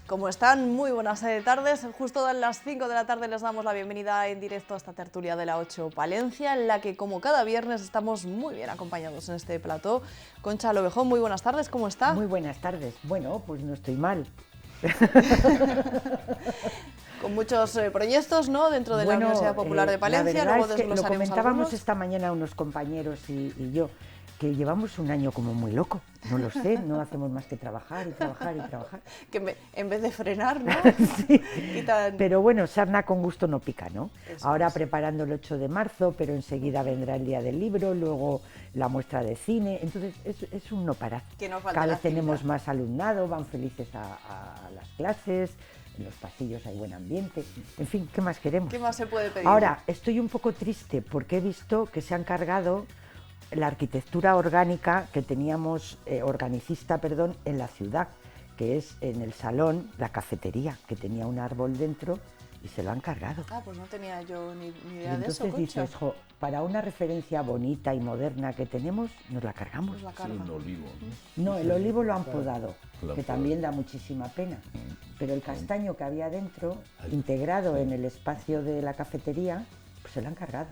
¿Cómo están? Muy buenas tardes. Justo a las 5 de la tarde les damos la bienvenida en directo a esta tertulia de la 8 Palencia, en la que como cada viernes estamos muy bien acompañados en este plató. Concha Lovejón, muy buenas tardes, ¿cómo está? Muy buenas tardes. Bueno, pues no estoy mal. Con muchos proyectos, ¿no?, dentro de la Universidad Popular de Palencia. La verdad Luego es que lo comentábamos algunos. esta mañana unos compañeros y yo, que llevamos un año como muy loco. No lo sé, no hacemos más que trabajar y trabajar y trabajar. Que en vez de frenar, ¿no? Sí. Quitan... Pero bueno, sarna con gusto no pica, ¿no? Eso ahora es. Preparando el 8 de marzo, pero enseguida vendrá el Día del Libro, luego la muestra de cine, entonces es un no parar. Que no falte Cada la vez tenemos actividad. más alumnado, van felices a las clases, en los pasillos hay buen ambiente, en fin, ¿qué más queremos? ¿Qué más se puede pedir? Ahora, estoy un poco triste porque he visto que se han cargado la arquitectura orgánica que teníamos, organicista, en la ciudad, que es en el salón, la cafetería, que tenía un árbol dentro y se lo han cargado. Ah, pues no tenía yo ni Y idea de eso, entonces Concha. dices, jo, para una referencia bonita y moderna que tenemos, nos la cargamos. Pues la Sí, carga. un olivo, No, el olivo lo han podado, Lo han que podado. también da muchísima pena. Pero el castaño que había dentro, integrado en el espacio de la cafetería, pues se lo han cargado.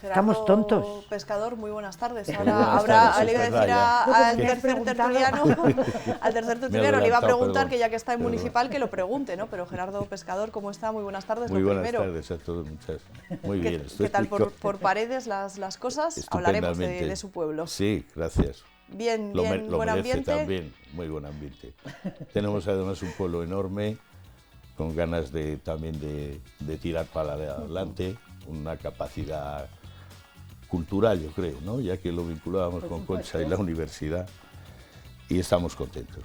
Gerardo Estamos tontos. Pescador, muy buenas tardes. Muy Ahora buenas habrá, tardes, le iba a es decir verdad, ya. al ¿Me has tercer preguntado? tertuliano, al tercer tertuliano le iba a adelantado, preguntar, perdón. que ya que está en Perdón. municipal, que lo pregunte, ¿no? Pero Gerardo Pescador, ¿cómo está? Muy buenas tardes. Muy Lo buenas primero, tardes a todos, muchachos. Muy ¿qué, bien, qué tal estoy por Paredes las cosas? Hablaremos de su pueblo. Sí, gracias. Bien, Lo bien, lo buen merece ambiente. también, muy buen ambiente. Tenemos además un pueblo enorme, con ganas también de tirar para adelante, una capacidad cultural, yo creo, ¿no? Ya que lo vinculábamos Por con supuesto. Concha y la universidad, y estamos contentos.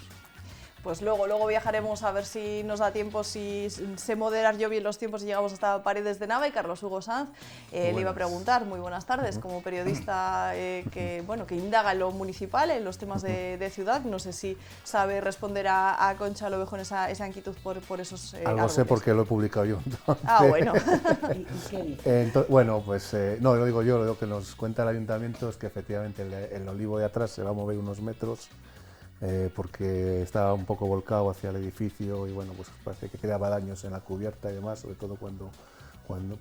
Pues luego viajaremos a ver si nos da tiempo, si sé moderar yo bien los tiempos y llegamos hasta Paredes de Nava. Y Carlos Hugo Sanz, le iba a preguntar, muy buenas tardes, como periodista que indaga en lo municipal, en los temas de ciudad, no sé si sabe responder a Concha Lovejón esa inquietud por esos Algo árboles. sé porque lo he publicado yo. Entonces, Ah, bueno. ¿Y qué dice? bueno, pues no, lo digo yo, lo que nos cuenta el ayuntamiento es que efectivamente el olivo de atrás se va a mover unos metros, porque estaba un poco volcado hacia el edificio y bueno, pues parece que creaba daños en la cubierta y demás, sobre todo cuando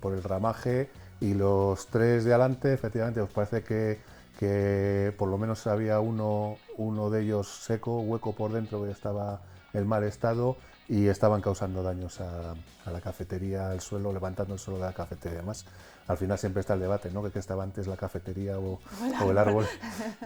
por el ramaje, y los tres de adelante efectivamente pues parece que por lo menos había uno de ellos seco, hueco por dentro, que estaba en mal estado y estaban causando daños a la cafetería, al suelo, levantando el suelo de la cafetería. Además, al final siempre está el debate, ¿no? Que estaba antes la cafetería o el árbol.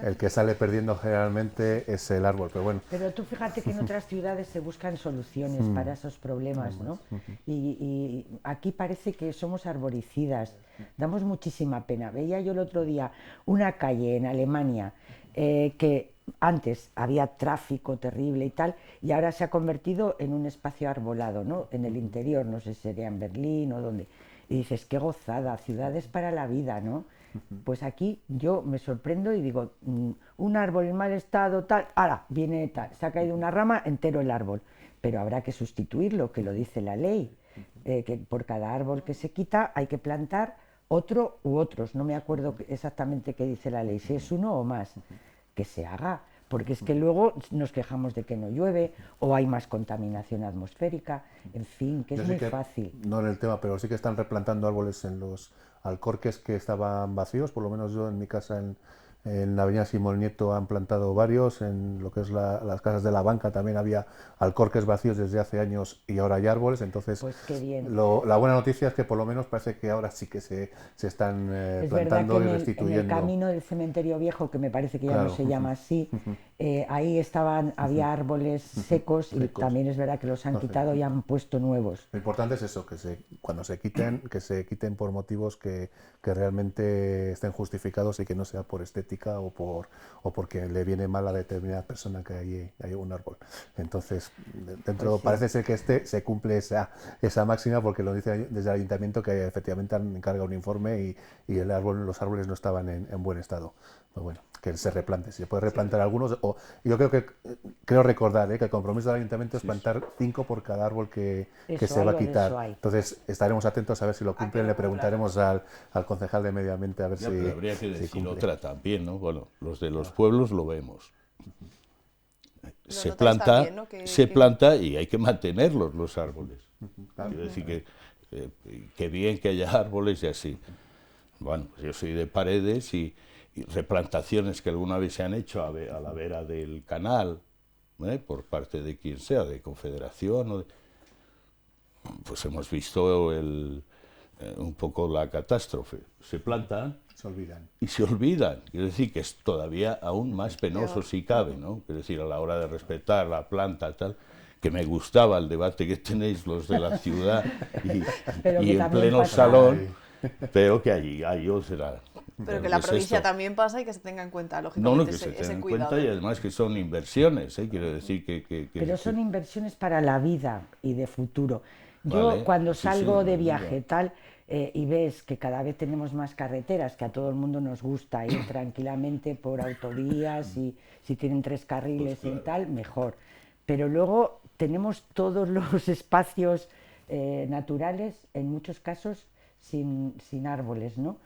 El que sale perdiendo generalmente es el árbol, pero bueno. Pero tú fíjate que en otras ciudades se buscan soluciones para esos problemas, ¿no? Y aquí parece que somos arboricidas, damos muchísima pena. Veía yo el otro día una calle en Alemania que antes había tráfico terrible y tal, y ahora se ha convertido en un espacio arbolado, ¿no? En el interior, no sé si sería en Berlín o dónde. Y dices, qué gozada, ciudades para la vida, ¿no? Pues aquí yo me sorprendo y digo, un árbol en mal estado, tal, ahora viene tal, se ha caído una rama, entero el árbol. Pero habrá que sustituirlo, que lo dice la ley, que por cada árbol que se quita hay que plantar otro u otros. No me acuerdo exactamente qué dice la ley, si es uno o más, que se haga. Porque es que luego nos quejamos de que no llueve o hay más contaminación atmosférica, en fin, que es Yo sé muy que, fácil. no en el tema, pero sí que están replantando árboles en los alcorques que estaban vacíos, por lo menos yo en mi casa en la avenida Simón Nieto han plantado varios, en lo que es las casas de la banca también había alcorques vacíos desde hace años y ahora hay árboles, entonces Pues qué bien. la buena noticia es que por lo menos parece que ahora sí que se están Es verdad que plantando y en el restituyendo. camino del cementerio viejo, que me parece que ya Claro. no se llama así, ahí había árboles secos y Secos. también es verdad que los han quitado y han puesto nuevos. Lo importante es eso, cuando se quiten, que se quiten por motivos que realmente estén justificados y que no sea por estética o porque le viene mal a determinada persona que hay un árbol. Entonces, Pues sí. parece ser que se cumple esa máxima, porque lo dice desde el ayuntamiento, que efectivamente han encargado un informe y los árboles no estaban en buen estado. Pero bueno, que se replante, si se puede replantar algunos. Yo creo recordar que el compromiso del ayuntamiento es plantar 5 por cada árbol que Eso se va a hay, quitar. eso hay. Entonces estaremos atentos a ver si lo cumplen. Le preguntaremos al concejal de Medio Ambiente a ver Ya, si pero habría que si decir cumple. otra también, ¿no? Bueno, los de los pueblos lo vemos. se notáis planta, también, ¿no? se planta y hay que mantenerlos los árboles. Quiero decir que bien que haya árboles y así. Bueno, pues yo soy de Paredes y replantaciones que alguna vez se han hecho a la vera del canal, por parte de quien sea, de Confederación, pues hemos visto un poco la catástrofe. Se plantan Se olvidan. y se olvidan. Quiero decir que es todavía aún más penoso si cabe, ¿no? Quiero decir, a la hora de respetar la planta, tal, que me gustaba el debate que tenéis los de la ciudad y en pleno pasa. salón, pero que hay otra. Pero que la ¿Qué es provincia esto? también pasa y que se tenga en cuenta, No, lógicamente, que se ese tenga en cuidado. cuenta y además que son inversiones, quiero decir Pero son inversiones para la vida y de futuro. Yo Vale, cuando sí, salgo sí, de mira. viaje tal y ves que cada vez tenemos más carreteras, que a todo el mundo nos gusta ir tranquilamente por autovías y si tienen 3 carriles Pues y tal, mejor. Pero luego tenemos todos los espacios naturales, en muchos casos sin árboles, ¿no?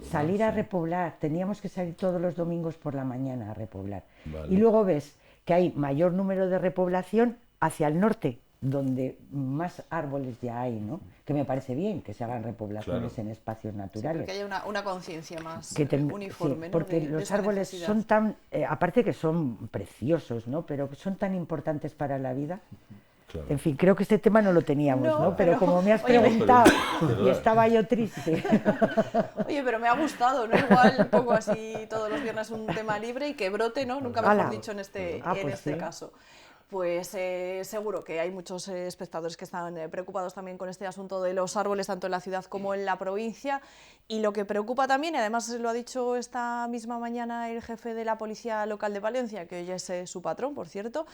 Salir a repoblar, teníamos que salir todos los domingos por la mañana a repoblar. Vale. Y luego ves que hay mayor número de repoblación hacia el norte, donde más árboles ya hay, ¿no? Que me parece bien que se hagan repoblaciones Claro. en espacios Sí, naturales. que haya una conciencia más Que uniforme, sí, ¿no? porque de los esa árboles necesidad. son tan, aparte que son preciosos, ¿no? Pero son tan importantes para la vida. Claro. En fin, creo que este tema no lo teníamos, No, ¿no? Pero como me has oye, preguntado pero- y estaba yo triste. Oye, pero me ha gustado, ¿no? Igual un poco así todos los viernes un tema libre y que brote, ¿no? Nunca mejor Ala. dicho en este, Pues sí. caso. Pues seguro que hay muchos espectadores que están preocupados también con este asunto de los árboles, tanto en la ciudad como en la provincia. Y lo que preocupa también, y además lo ha dicho esta misma mañana el jefe de la Policía Local de Palencia, que hoy es su patrón, por cierto,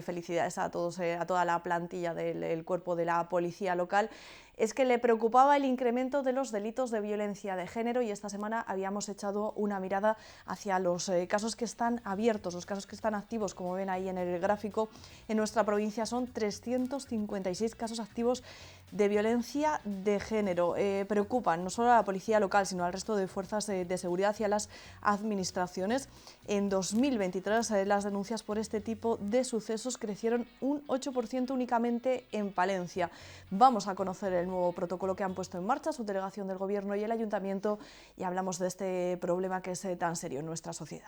felicidades a todos, a toda la plantilla del cuerpo de la Policía Local, es que le preocupaba el incremento de los delitos de violencia de género y esta semana habíamos echado una mirada hacia los casos que están abiertos, los casos que están activos, como ven ahí en el gráfico. En nuestra provincia son 356 casos activos de violencia de género. Preocupan no solo a la policía local, sino al resto de fuerzas de seguridad y a las administraciones. En 2023 las denuncias por este tipo de sucesos crecieron un 8% únicamente en Palencia. Vamos a conocer el nuevo protocolo que han puesto en marcha su delegación del Gobierno y el Ayuntamiento y hablamos de este problema que es tan serio en nuestra sociedad.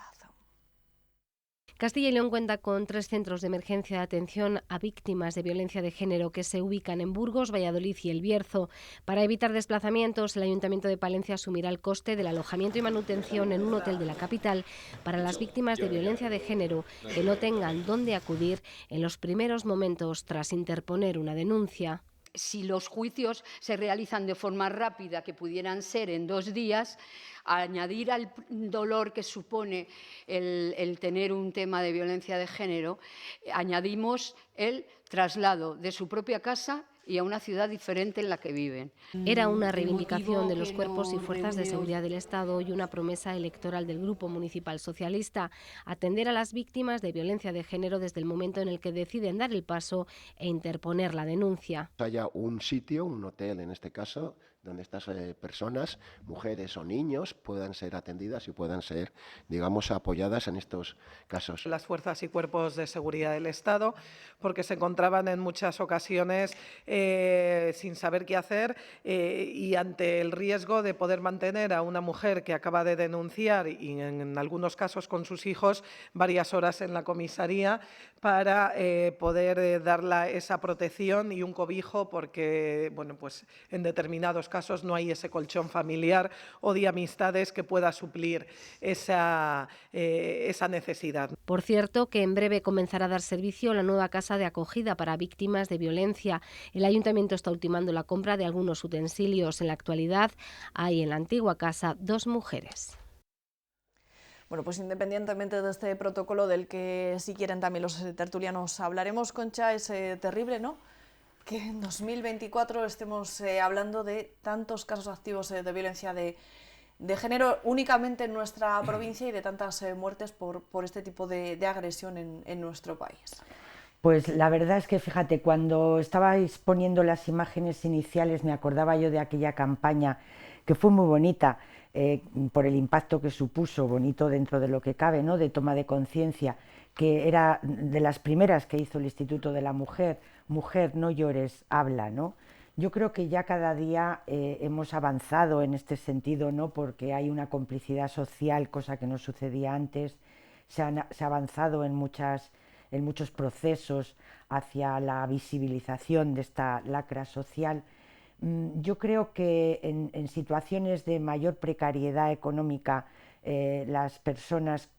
Castilla y León cuenta con 3 centros de emergencia de atención a víctimas de violencia de género que se ubican en Burgos, Valladolid y El Bierzo. Para evitar desplazamientos, el Ayuntamiento de Palencia asumirá el coste del alojamiento y manutención en un hotel de la capital para las víctimas de violencia de género que no tengan dónde acudir en los primeros momentos tras interponer una denuncia. Si los juicios se realizan de forma rápida, que pudieran ser en 2 días, añadir al dolor que supone el tener un tema de violencia de género, añadimos el traslado de su propia casa y a una ciudad diferente en la que viven. Era una reivindicación de los cuerpos y fuerzas de seguridad del Estado y una promesa electoral del Grupo Municipal Socialista, atender a las víctimas de violencia de género desde el momento en el que deciden dar el paso e interponer la denuncia. Haya un sitio, un hotel en este caso, donde estas personas, mujeres o niños, puedan ser atendidas y puedan ser, digamos, apoyadas en estos casos. Las fuerzas y cuerpos de seguridad del Estado, porque se encontraban en muchas ocasiones sin saber qué hacer y ante el riesgo de poder mantener a una mujer que acaba de denunciar y en algunos casos con sus hijos varias horas en la comisaría para poder darle esa protección y un cobijo, porque bueno, pues en determinados casos no hay ese colchón familiar o de amistades que pueda suplir esa necesidad. Por cierto, que en breve comenzará a dar servicio la nueva casa de acogida para víctimas de violencia. El Ayuntamiento está ultimando la compra de algunos utensilios. En la actualidad hay en la antigua casa 2 mujeres. Bueno, pues independientemente de este protocolo del que si quieren también los tertulianos hablaremos, Concha, es terrible, ¿no?, que en 2024 estemos hablando de tantos casos activos de violencia de género únicamente en nuestra provincia y de tantas muertes por este tipo de agresión en nuestro país. Pues la verdad es que, fíjate, cuando estabais poniendo las imágenes iniciales me acordaba yo de aquella campaña que fue muy bonita, por el impacto que supuso, bonito dentro de lo que cabe, ¿no?, de toma de conciencia, que era de las primeras que hizo el Instituto de la Mujer, Mujer, no llores, habla, ¿no? Yo creo que ya cada día hemos avanzado en este sentido, ¿no? Porque hay una complicidad social, cosa que no sucedía antes, se ha avanzado en muchos procesos hacia la visibilización de esta lacra social. Yo creo que en situaciones de mayor precariedad económica, las personas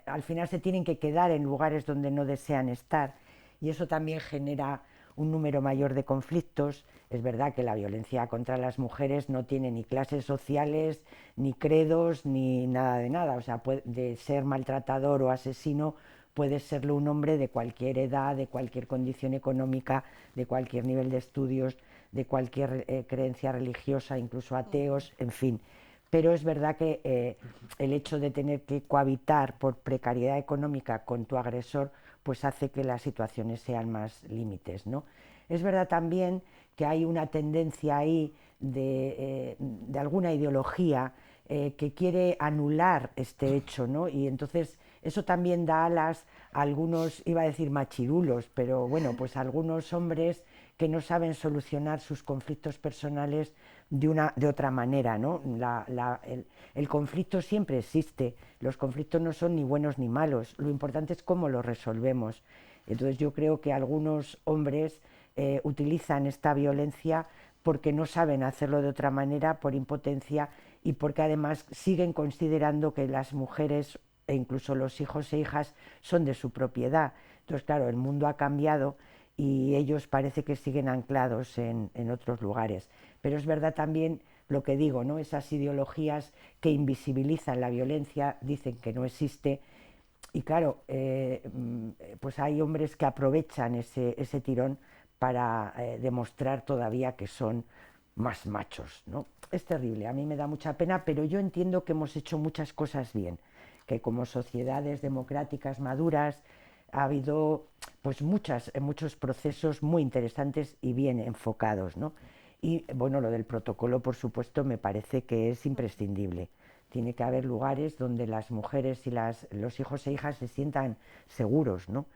al final se tienen que quedar en lugares donde no desean estar, y eso también genera un número mayor de conflictos. Es verdad que la violencia contra las mujeres no tiene ni clases sociales, ni credos, ni nada de nada. O sea, de ser maltratador o asesino puede serlo un hombre de cualquier edad, de cualquier condición económica, de cualquier nivel de estudios, de cualquier creencia religiosa, incluso ateos, en fin. Pero es verdad que el hecho de tener que cohabitar por precariedad económica con tu agresor, pues hace que las situaciones sean más límites, ¿no? Es verdad también que hay una tendencia ahí de alguna ideología que quiere anular este hecho, ¿no? Y entonces eso también da alas a algunos, iba a decir machirulos, pero bueno, pues a algunos hombres que no saben solucionar sus conflictos personales de otra manera, ¿no? El conflicto siempre existe, los conflictos no son ni buenos ni malos, lo importante es cómo los resolvemos. Entonces yo creo que algunos hombres utilizan esta violencia porque no saben hacerlo de otra manera, por impotencia, y porque además siguen considerando que las mujeres e incluso los hijos e hijas son de su propiedad. Entonces, claro, el mundo ha cambiado y ellos parece que siguen anclados en otros lugares. Pero es verdad también lo que digo, ¿no? Esas ideologías que invisibilizan la violencia, dicen que no existe, y claro, pues hay hombres que aprovechan ese tirón para demostrar todavía que son más machos, ¿no? Es terrible, a mí me da mucha pena, pero yo entiendo que hemos hecho muchas cosas bien, que como sociedades democráticas maduras ha habido pues muchos procesos muy interesantes y bien enfocados, ¿no? Y bueno, lo del protocolo, por supuesto, me parece que es imprescindible. Tiene que haber lugares donde las mujeres y los hijos e hijas se sientan seguros, ¿no?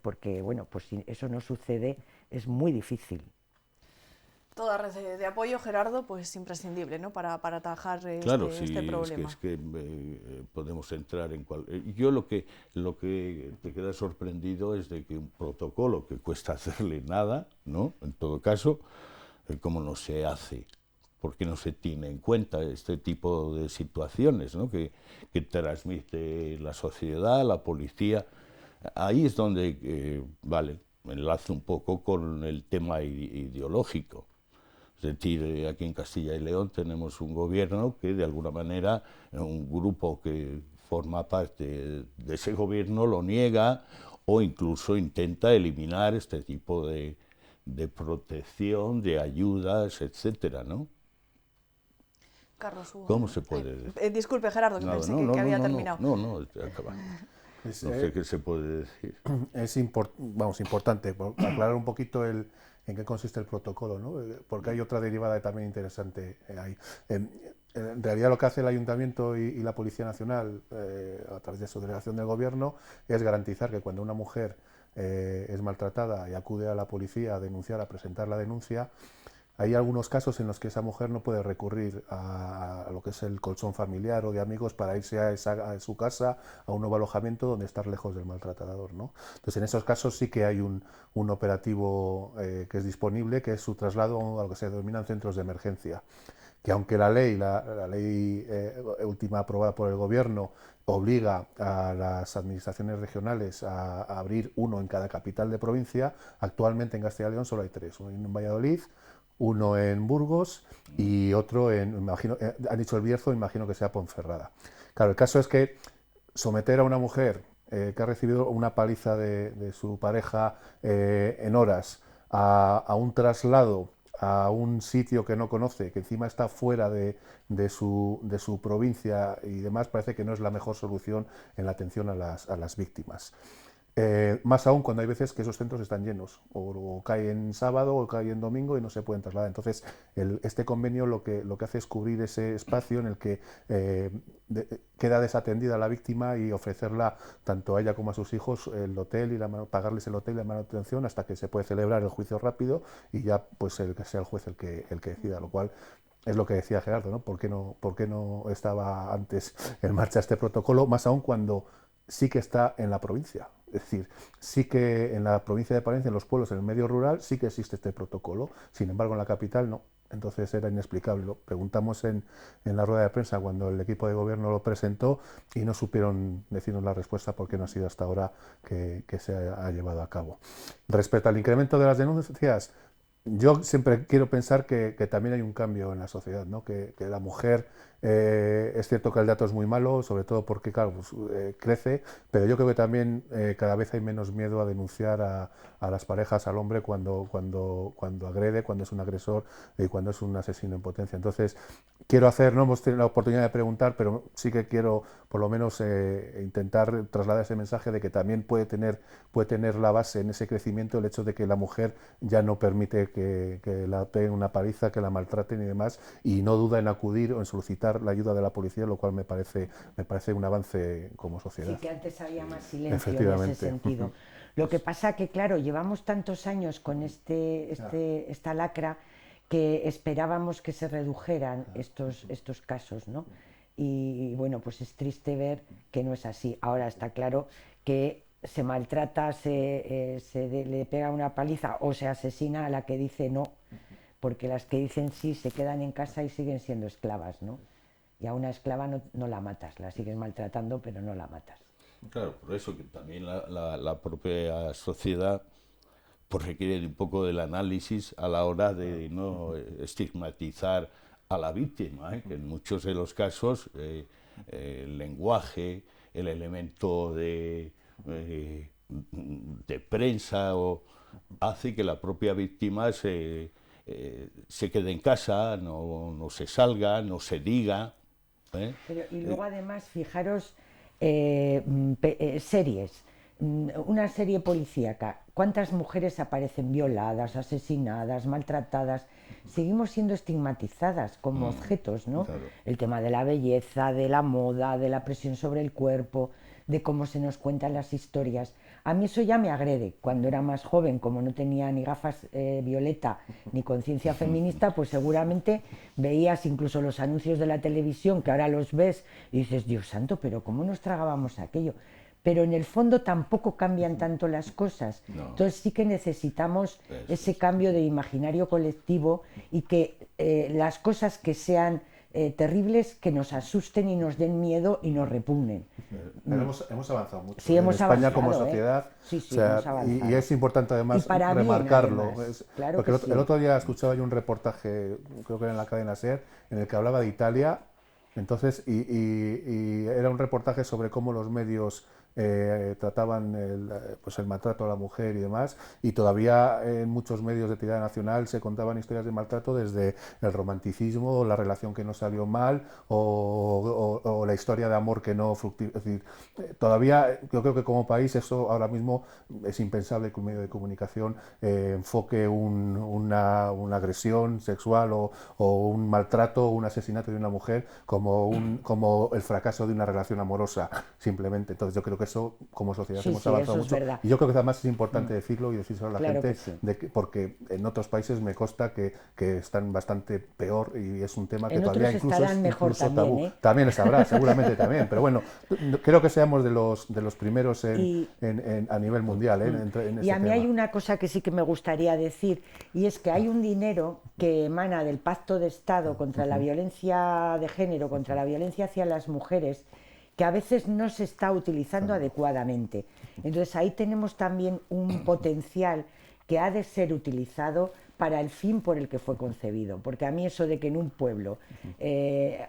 Porque bueno, pues si eso no sucede es muy difícil. Toda red de apoyo, Gerardo, pues imprescindible, ¿no? Para atajar claro, este problema. Es que podemos entrar en yo lo que te queda sorprendido es de que un protocolo que cuesta hacerle nada, ¿no? En todo caso, cómo no se hace, porque no se tiene en cuenta este tipo de situaciones, ¿no? que transmite la sociedad, la policía. Ahí es donde, vale, me enlazo un poco con el tema ideológico. Es decir, aquí en Castilla y León tenemos un gobierno que de alguna manera, un grupo que forma parte de ese gobierno lo niega o incluso intenta eliminar este tipo de protección, de ayudas, etcétera, ¿no? Carlos Hugo. ¿Cómo se puede decir? Disculpe, Gerardo, que pensé que había terminado. No, acaba. No sé qué se puede decir. Es importante aclarar un poquito en qué consiste el protocolo, ¿no? Porque hay otra derivada también interesante ahí. En realidad lo que hace el Ayuntamiento y la Policía Nacional a través de su delegación del Gobierno es garantizar que cuando una mujer es maltratada y acude a la policía a denunciar, a presentar la denuncia, hay algunos casos en los que esa mujer no puede recurrir a lo que es el colchón familiar o de amigos para irse a su casa, a un nuevo alojamiento donde estar lejos del maltratador, ¿no? Entonces, en esos casos sí que hay un operativo que es disponible, que es su traslado a lo que se denominan centros de emergencia, que aunque la ley última aprobada por el Gobierno obliga a las administraciones regionales a abrir uno en cada capital de provincia, actualmente en Castilla y León solo hay 3, uno en Valladolid, uno en Burgos y otro han dicho el Bierzo, imagino que sea Ponferrada. Claro, el caso es que someter a una mujer que ha recibido una paliza de su pareja en horas a un traslado a un sitio que no conoce, que encima está fuera de su provincia y demás, parece que no es la mejor solución en la atención a las víctimas. más aún cuando hay veces que esos centros están llenos, o cae en sábado o cae en domingo y no se pueden trasladar. Entonces, este convenio lo que hace es cubrir ese espacio en el que queda desatendida la víctima y ofrecerla tanto a ella como a sus hijos el hotel y pagarles el hotel y la manutención hasta que se puede celebrar el juicio rápido y ya pues que sea el juez el que decida, lo cual es lo que decía Gerardo, ¿no? ¿Por qué no estaba antes en marcha este protocolo? Más aún cuando sí que está en la provincia. Es decir, sí que en la provincia de Palencia, en los pueblos, en el medio rural, sí que existe este protocolo. Sin embargo, en la capital no. Entonces era inexplicable. Lo preguntamos en la rueda de prensa cuando el equipo de gobierno lo presentó y no supieron decirnos la respuesta porque no ha sido hasta ahora que se ha llevado a cabo. Respecto al incremento de las denuncias, yo siempre quiero pensar que también hay un cambio en la sociedad, ¿no? Que la mujer, es cierto que el dato es muy malo, sobre todo porque claro, pues, crece, pero yo creo que también cada vez hay menos miedo a denunciar a las parejas, al hombre cuando agrede, cuando es un agresor y cuando es un asesino en potencia. Entonces, no hemos tenido la oportunidad de preguntar, pero sí que quiero por lo menos intentar trasladar ese mensaje de que también puede tener la base en ese crecimiento el hecho de que la mujer ya no permite que la peguen una paliza, que la maltraten y demás, y no duda en acudir o en solicitar la ayuda de la policía, lo cual me parece un avance como sociedad. Sí, que antes había más silencio en ese sentido. Lo que pasa que, claro, llevamos tantos años con esta lacra que esperábamos que se redujeran estos casos, ¿no? Y bueno, pues es triste ver que no es así. Ahora está claro que se maltrata, le pega una paliza o se asesina a la que dice no, porque las que dicen sí se quedan en casa y siguen siendo esclavas, ¿no? Y a una esclava no la matas, la sigues maltratando, pero no la matas. Claro, por eso que también la propia sociedad pues requiere un poco del análisis a la hora de no estigmatizar a la víctima, que en muchos de los casos el lenguaje, el elemento de prensa hace que la propia víctima se quede en casa, no se salga, no se diga. Pero, y luego además, fijaros, series, una serie policíaca, ¿cuántas mujeres aparecen violadas, asesinadas, maltratadas? Seguimos siendo estigmatizadas como objetos, ¿no? Claro. El tema de la belleza, de la moda, de la presión sobre el cuerpo, de cómo se nos cuentan las historias. A mí eso ya me agrede. Cuando era más joven, como no tenía ni gafas violeta ni conciencia feminista, pues seguramente veías incluso los anuncios de la televisión, que ahora los ves y dices, Dios santo, pero ¿cómo nos tragábamos aquello? Pero en el fondo tampoco cambian tanto las cosas. No. Entonces sí que necesitamos ese cambio de imaginario colectivo y que las cosas que sean terribles, que nos asusten y nos den miedo y nos repugnen. Pero hemos avanzado mucho. Sí, hemos en España avanzado, como sociedad. Sí, O sea, hemos avanzado. y es importante además para bien, remarcarlo. además. Claro Porque que sí. el otro día escuchaba yo un reportaje, creo que era en la cadena SER, en el que hablaba de Italia. Entonces, y era un reportaje sobre cómo los medios trataban el maltrato a la mujer y demás, y todavía en muchos medios de tirada nacional se contaban historias de maltrato desde el romanticismo, la relación que no salió mal, o la historia de amor que no fructificó. Es decir, todavía yo creo que como país eso ahora mismo es impensable que un medio de comunicación enfoque una agresión sexual o un maltrato o un asesinato de una mujer como el fracaso de una relación amorosa, simplemente. Entonces yo creo que eso como sociedad hemos avanzado mucho. Y yo creo que además es importante decirlo y decírselo a la gente, porque en otros países me consta que están bastante peor y es un tema que todavía incluso es tabú. También les habrá, seguramente también, pero bueno, creo que seamos de los primeros a nivel mundial. Y a mí hay una cosa que sí que me gustaría decir, y es que hay un dinero que emana del Pacto de Estado contra la violencia de género, contra la violencia hacia las mujeres, que a veces no se está utilizando adecuadamente. Entonces ahí tenemos también un potencial que ha de ser utilizado para el fin por el que fue concebido. Porque a mí eso de que en un pueblo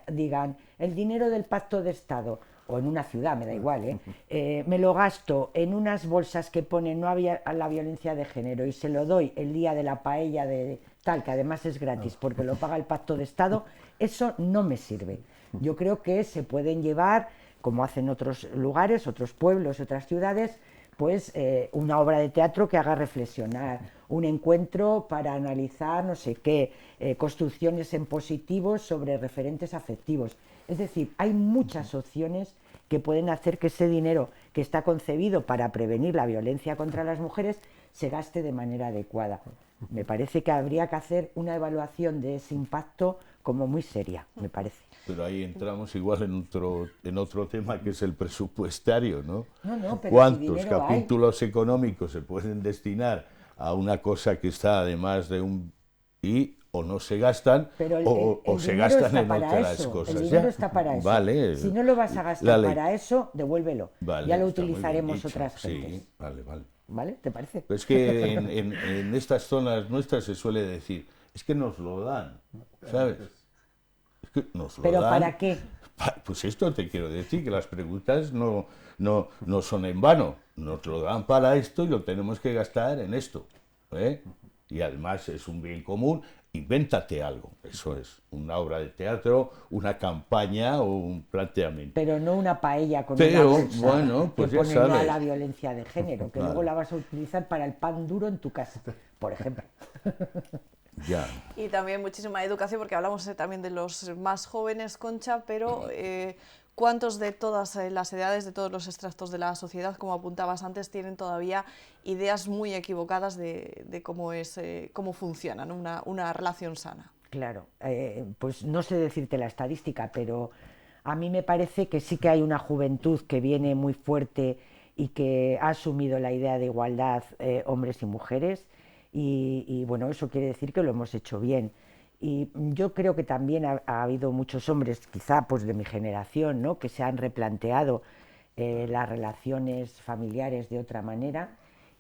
digan el dinero del Pacto de Estado, o en una ciudad, me da igual, me lo gasto en unas bolsas que ponen no había la violencia de género y se lo doy el día de la paella de tal, que además es gratis porque lo paga el Pacto de Estado, eso no me sirve. Yo creo que se pueden llevar, como hacen otros lugares, otros pueblos, otras ciudades, pues una obra de teatro que haga reflexionar, un encuentro para analizar no sé qué, construcciones en positivo sobre referentes afectivos. Es decir, hay muchas opciones que pueden hacer que ese dinero que está concebido para prevenir la violencia contra las mujeres se gaste de manera adecuada. Me parece que habría que hacer una evaluación de ese impacto como muy seria, me parece. Pero ahí entramos igual en otro tema que es el presupuestario, ¿no? No, pero ¿Cuántos si capítulos económicos se pueden destinar a una cosa que está además de un... o no se gastan o se gastan en otras cosas? El dinero está para eso. Vale. Si no lo vas a gastar para eso, devuélvelo. Vale, ya lo utilizaremos otras gentes. Sí, vale. ¿Vale? ¿Te parece? Pero es que en estas zonas nuestras se suele decir, es que nos lo dan, ¿sabes? Es que nos lo ¿Pero dan. para qué? Pues esto te quiero decir, que las preguntas no son en vano. Nos lo dan para esto y lo tenemos que gastar en esto, ¿eh? Y además es un bien común. Invéntate algo, eso es, una obra de teatro, una campaña o un planteamiento. Pero no una paella con una bolsa bueno, pues que ya pone sabes. no a la violencia de género, que luego la vas a utilizar para el pan duro en tu casa, por ejemplo. Ya. Y también muchísima educación, porque hablamos también de los más jóvenes, Concha, pero ¿cuántos de todas las edades, de todos los extractos de la sociedad, como apuntabas antes, tienen todavía ideas muy equivocadas de cómo funciona, ¿no? una relación sana? Claro, pues no sé decirte la estadística, pero a mí me parece que sí que hay una juventud que viene muy fuerte y que ha asumido la idea de igualdad hombres y mujeres y bueno, eso quiere decir que lo hemos hecho bien. Y yo creo que también ha habido muchos hombres, quizá pues de mi generación, ¿no?, que se han replanteado las relaciones familiares de otra manera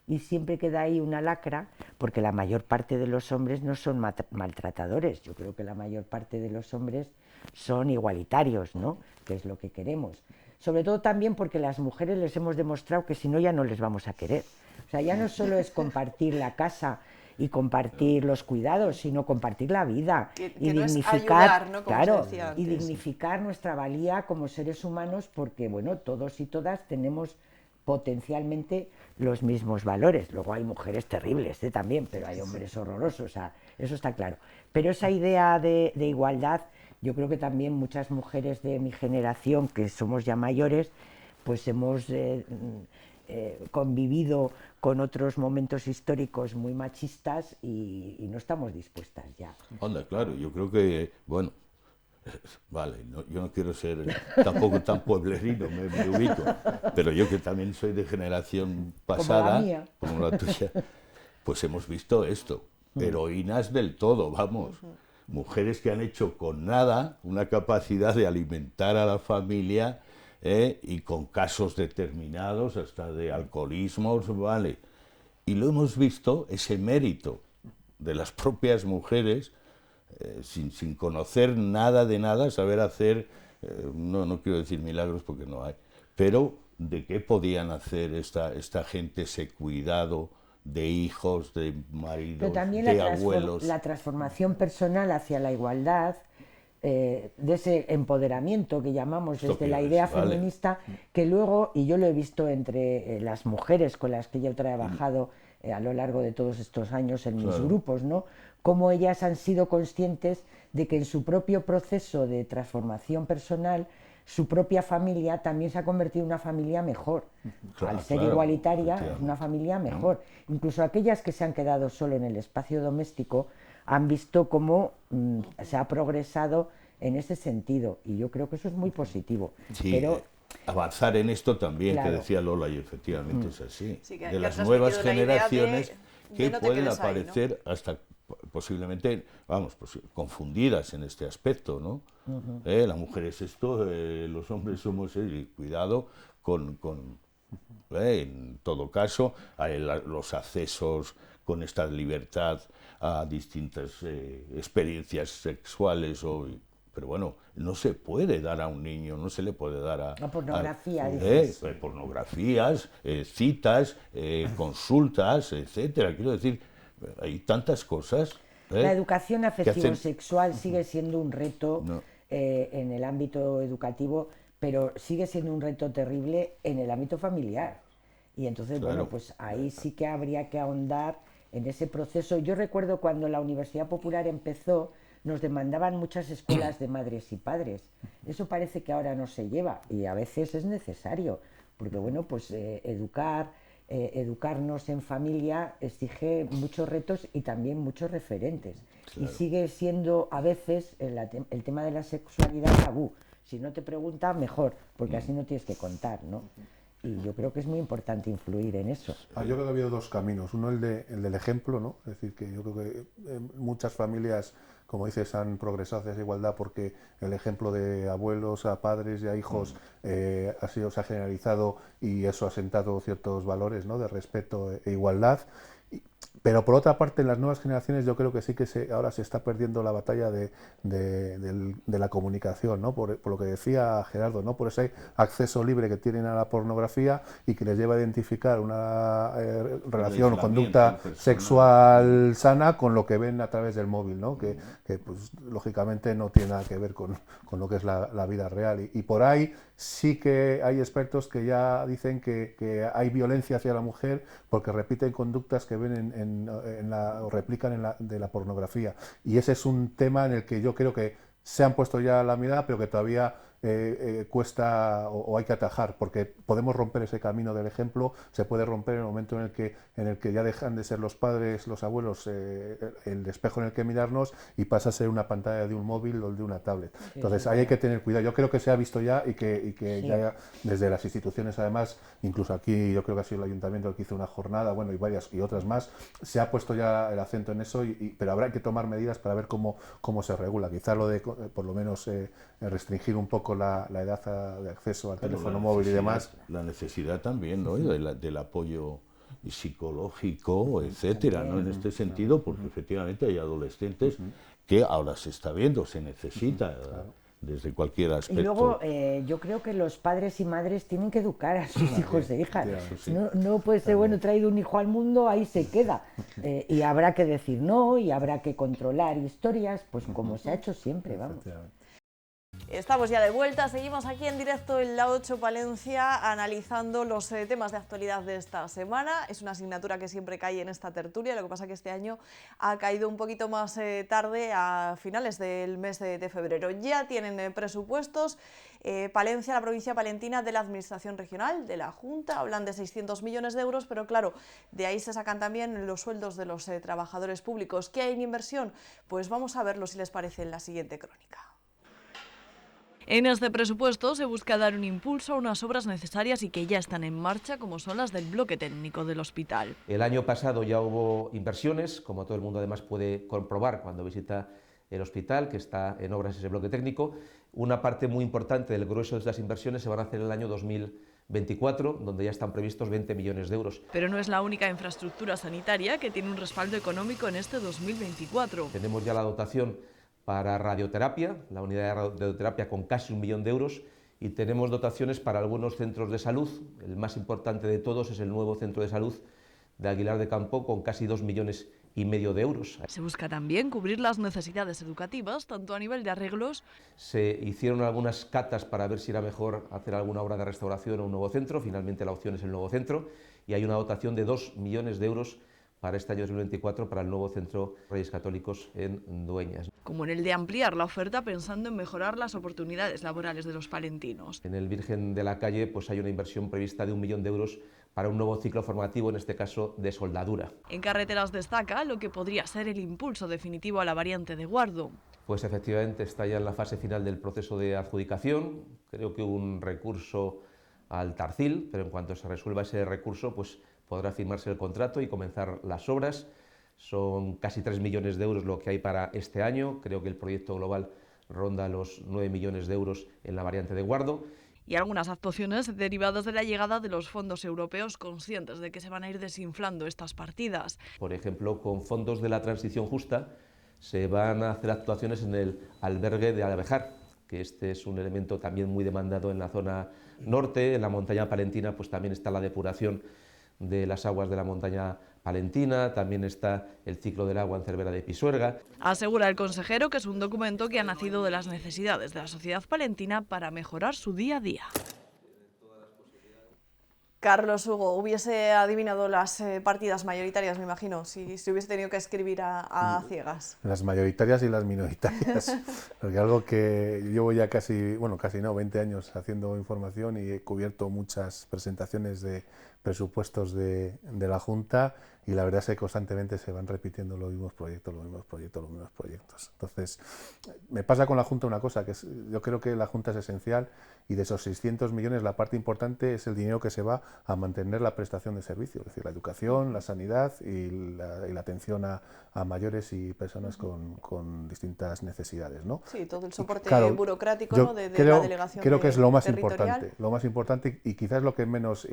y siempre queda ahí una lacra porque la mayor parte de los hombres no son maltratadores. Yo creo que la mayor parte de los hombres son igualitarios, ¿no?, que es lo que queremos. Sobre todo también porque las mujeres les hemos demostrado que si no ya no les vamos a querer. O sea, ya no solo es compartir la casa y compartir los cuidados, sino compartir la vida y no dignificar, es ayudar, ¿no?, como claro, se decía y antes. dignificar nuestra valía como seres humanos, porque bueno, todos y todas tenemos potencialmente los mismos valores. Luego hay mujeres terribles también, pero hay hombres horrorosos, o sea, eso está claro. Pero esa idea de igualdad, yo creo que también muchas mujeres de mi generación, que somos ya mayores, pues hemos convivido con otros momentos históricos muy machistas y no estamos dispuestas ya. Anda, claro, yo creo que, bueno, vale, yo no quiero ser tampoco tan pueblerino, me ubico, pero yo que también soy de generación pasada, como la tuya, pues hemos visto esto, heroínas del todo, vamos, mujeres que han hecho con nada una capacidad de alimentar a la familia, y con casos determinados hasta de alcoholismo, vale, y lo hemos visto, ese mérito de las propias mujeres, sin conocer nada de nada, saber hacer, no quiero decir milagros porque no hay, pero de qué podían hacer esta gente ese cuidado de hijos, de maridos, pero también de abuelos. La transformación personal hacia la igualdad, de ese empoderamiento que llamamos desde la idea feminista, que luego, y yo lo he visto entre las mujeres con las que yo he trabajado a lo largo de todos estos años en mis grupos, ¿no?, cómo ellas han sido conscientes de que en su propio proceso de transformación personal, su propia familia también se ha convertido en una familia mejor. Al ser igualitaria, es una familia mejor. Incluso aquellas que se han quedado solo en el espacio doméstico han visto cómo se ha progresado en ese sentido, y yo creo que eso es muy positivo. Sí, pero avanzar en esto también, claro, que decía Lola, y efectivamente es así. Sí, de las nuevas generaciones que no pueden ahí, aparecer, ¿no?, hasta posiblemente, vamos, pues, confundidas en este aspecto, ¿no? La mujer es esto, los hombres somos cuidado en todo caso, los accesos con esta libertad a distintas experiencias sexuales, pero bueno, no se puede dar a un niño, no se le puede dar a pornografía, pornografías, citas, consultas, etcétera. Quiero decir, hay tantas cosas. La educación afectivo-sexual sigue siendo un reto en el ámbito educativo, pero sigue siendo un reto terrible en el ámbito familiar. Y entonces, Claro. bueno, pues ahí sí que habría que ahondar en ese proceso. Yo recuerdo cuando la Universidad Popular empezó, nos demandaban muchas escuelas de madres y padres. Eso parece que ahora no se lleva y a veces es necesario, porque bueno, pues educarnos en familia exige muchos retos y también muchos referentes. Claro. Y sigue siendo a veces el tema de la sexualidad tabú. Si no te preguntan, mejor, porque así no tienes que contar, ¿no? Y yo creo que es muy importante influir en eso. Yo creo que ha habido dos caminos. Uno, el del ejemplo, ¿no? Es decir, que yo creo que muchas familias, como dices, han progresado hacia esa igualdad porque el ejemplo de abuelos a padres y a hijos se ha generalizado y eso ha sentado ciertos valores, ¿no? De respeto e igualdad. Pero por otra parte, en las nuevas generaciones yo creo que sí que ahora se está perdiendo la batalla de la comunicación, ¿no? Por lo que decía Gerardo, ¿no? Por ese acceso libre que tienen a la pornografía y que les lleva a identificar una relación o conducta sexual sana con lo que ven a través del móvil, ¿no? Que pues, lógicamente no tiene nada que ver con lo que es la vida real. Y por ahí sí que hay expertos que ya dicen que hay violencia hacia la mujer porque repiten conductas que ven o replican de la pornografía. Y ese es un tema en el que yo creo que se han puesto ya la mirada, pero que todavía cuesta o hay que atajar, porque podemos romper ese camino del ejemplo, se puede romper en el momento en el que ya dejan de ser los padres, los abuelos, el espejo en el que mirarnos y pasa a ser una pantalla de un móvil o de una tablet. Entonces ahí hay que tener cuidado. Yo creo que se ha visto ya y que ya desde las instituciones, además, incluso aquí yo creo que ha sido el ayuntamiento el que hizo una jornada, bueno, y varias y otras más, se ha puesto ya el acento en eso, pero habrá que tomar medidas para ver cómo se regula. Quizá lo de, por lo menos, restringir un poco la edad de acceso al teléfono móvil y demás. La necesidad también, ¿no? Del apoyo psicológico, etcétera, ¿no? En este sentido, porque efectivamente hay adolescentes que ahora se está viendo, se necesita desde cualquier aspecto. Y luego yo creo que los padres y madres tienen que educar a sus hijos e hijas. No puede ser, bueno, he traído un hijo al mundo, ahí se queda. Y habrá que decir no, y habrá que controlar historias, pues como se ha hecho siempre, vamos. Estamos ya de vuelta, seguimos aquí en directo en La 8 Palencia analizando los temas de actualidad de esta semana. Es una asignatura que siempre cae en esta tertulia, lo que pasa que este año ha caído un poquito más tarde, a finales del mes de febrero. Ya tienen presupuestos Palencia, la provincia palentina, de la Administración Regional, de la Junta, hablan de 600 millones de euros, pero claro, de ahí se sacan también los sueldos de los trabajadores públicos. ¿Qué hay en inversión? Pues vamos a verlo, si les parece, en la siguiente crónica. En este presupuesto se busca dar un impulso a unas obras necesarias y que ya están en marcha, como son las del bloque técnico del hospital. El año pasado ya hubo inversiones, como todo el mundo además puede comprobar cuando visita el hospital, que está en obras ese bloque técnico. Una parte muy importante del grueso de estas inversiones se van a hacer en el año 2024, donde ya están previstos 20 millones de euros. Pero no es la única infraestructura sanitaria que tiene un respaldo económico en este 2024. Tenemos ya la dotación para radioterapia, la unidad de radioterapia con casi 1 millón de euros, y tenemos dotaciones para algunos centros de salud. El más importante de todos es el nuevo centro de salud de Aguilar de Campo, con casi 2,5 millones de euros. Se busca también cubrir las necesidades educativas, tanto a nivel de arreglos. Se hicieron algunas catas para ver si era mejor hacer alguna obra de restauración o un nuevo centro. Finalmente la opción es el nuevo centro, y hay una dotación de 2 millones de euros para este año 2024 para el nuevo Centro Reyes Católicos en Dueñas. Como en el de ampliar la oferta pensando en mejorar las oportunidades laborales de los palentinos. En el Virgen de la Calle pues hay una inversión prevista de 1 millón de euros para un nuevo ciclo formativo, en este caso de soldadura. En carreteras destaca lo que podría ser el impulso definitivo a la variante de Guardo. Pues efectivamente está ya en la fase final del proceso de adjudicación. Creo que hubo un recurso al Tarcil, pero en cuanto se resuelva ese recurso, pues podrá firmarse el contrato y comenzar las obras. Son casi 3 millones de euros lo que hay para este año. Creo que el proyecto global ronda los 9 millones de euros en la variante de Guardo. Y algunas actuaciones derivadas de la llegada de los fondos europeos, conscientes de que se van a ir desinflando estas partidas. Por ejemplo, con fondos de la transición justa se van a hacer actuaciones en el albergue de Alvejar, que este es un elemento también muy demandado en la zona norte. En la montaña palentina pues también está la depuración de las aguas de la montaña palentina, también está el ciclo del agua en Cervera de Pisuerga. Asegura el consejero que es un documento que ha nacido de las necesidades de la sociedad palentina para mejorar su día a día. Carlos Hugo, hubiese adivinado las partidas mayoritarias, me imagino, si hubiese tenido que escribir a ciegas. Las mayoritarias y las minoritarias, porque algo que llevo ya casi, bueno, casi no, 20 años haciendo información y he cubierto muchas presentaciones de presupuestos de la Junta y la verdad es que constantemente se van repitiendo los mismos proyectos, los mismos proyectos, los mismos proyectos. Entonces, me pasa con la Junta una cosa, que yo creo que la Junta es esencial y de esos 600 millones la parte importante es el dinero que se va a mantener la prestación de servicios, es decir, la educación, la sanidad y la atención a mayores y personas con distintas necesidades, ¿no? Sí, todo el soporte claro, burocrático, ¿no? de creo, la delegación creo que es lo más territorial. importante y quizás lo que menos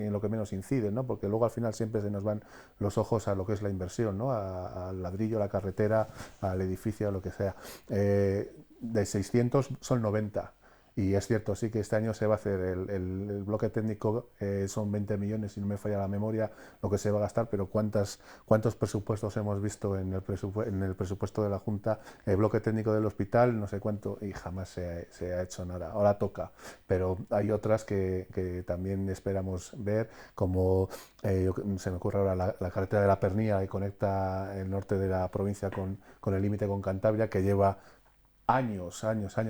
incide, ¿no? Porque luego al final siempre se nos van los ojos a lo que es la inversión, ¿no? Al ladrillo, a la carretera, al edificio, a lo que sea. De 600 son 90. Y es cierto, sí que este año se va a hacer el bloque técnico, son 20 millones, si no me falla la memoria, lo que se va a gastar, pero ¿cuántos presupuestos hemos visto en el presupuesto de la Junta? El bloque técnico del hospital, no sé cuánto, y jamás se ha hecho nada. Ahora toca, pero hay otras que también esperamos ver, como se me ocurre ahora la carretera de la Pernía, que conecta el norte de la provincia con el límite con Cantabria, que lleva años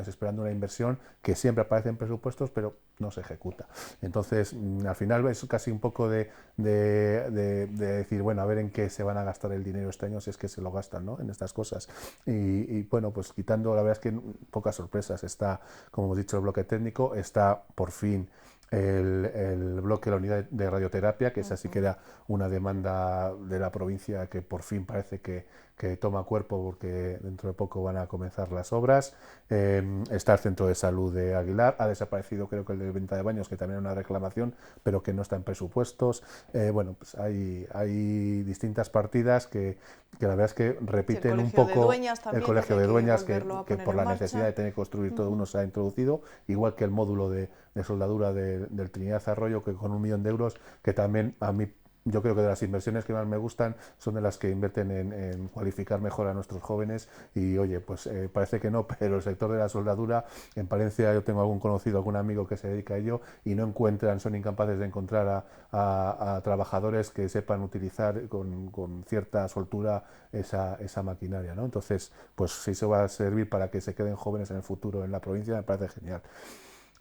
esperando una inversión que siempre aparece en presupuestos pero no se ejecuta. Entonces al final es casi un poco de decir, bueno, a ver en qué se van a gastar el dinero este año, si es que se lo gastan, ¿no? En estas cosas. Y bueno, pues quitando, la verdad es que pocas sorpresas. Está, como hemos dicho, el bloque técnico, está por fin el bloque de la unidad de radioterapia, que esa sí que era una demanda de la provincia que por fin parece que toma cuerpo, porque dentro de poco van a comenzar las obras. Está el centro de salud de Aguilar, ha desaparecido creo que el de venta de baños, que también era una reclamación, pero que no está en presupuestos. Bueno, pues hay distintas partidas que la verdad es que repiten un poco. El colegio de Dueñas, que por la necesidad de tener que construir todo uno se ha introducido, igual que el módulo de soldadura del Trinidad Arroyo, que con 1 millón de euros, que también a mí, yo creo que de las inversiones que más me gustan son de las que invierten en cualificar mejor a nuestros jóvenes. Y oye, pues parece que no, pero el sector de la soldadura, en Palencia yo tengo algún conocido, algún amigo que se dedica a ello y no encuentran, son incapaces de encontrar a trabajadores que sepan utilizar con cierta soltura esa maquinaria, ¿no? Entonces, pues si eso va a servir para que se queden jóvenes en el futuro en la provincia, me parece genial.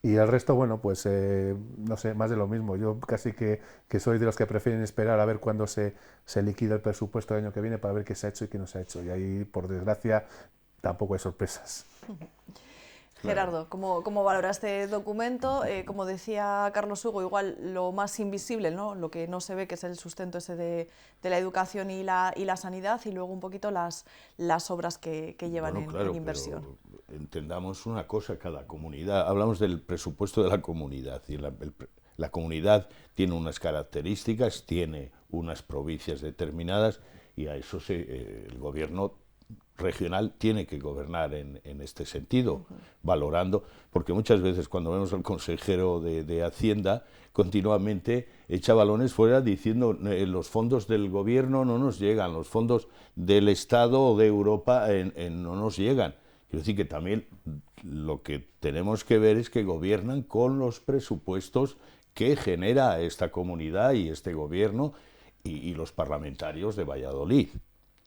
Y el resto, bueno, pues no sé, más de lo mismo. Yo casi que soy de los que prefieren esperar a ver cuándo se liquida el presupuesto del año que viene para ver qué se ha hecho y qué no se ha hecho. Y ahí, por desgracia, tampoco hay sorpresas. Gerardo, ¿cómo valora este documento? Como decía Carlos Hugo, igual lo más invisible, ¿no? Lo que no se ve, que es el sustento ese de la educación y la sanidad, y luego un poquito las obras que llevan en inversión. Pero entendamos una cosa, cada comunidad, hablamos del presupuesto de la comunidad, y la comunidad tiene unas características, tiene unas provincias determinadas, y a eso el gobierno regional tiene que gobernar en este sentido, valorando, porque muchas veces cuando vemos al consejero de Hacienda continuamente echa balones fuera diciendo los fondos del gobierno no nos llegan, los fondos del Estado o de Europa no nos llegan. Quiero decir que también lo que tenemos que ver es que gobiernan con los presupuestos que genera esta comunidad y este gobierno y los parlamentarios de Valladolid.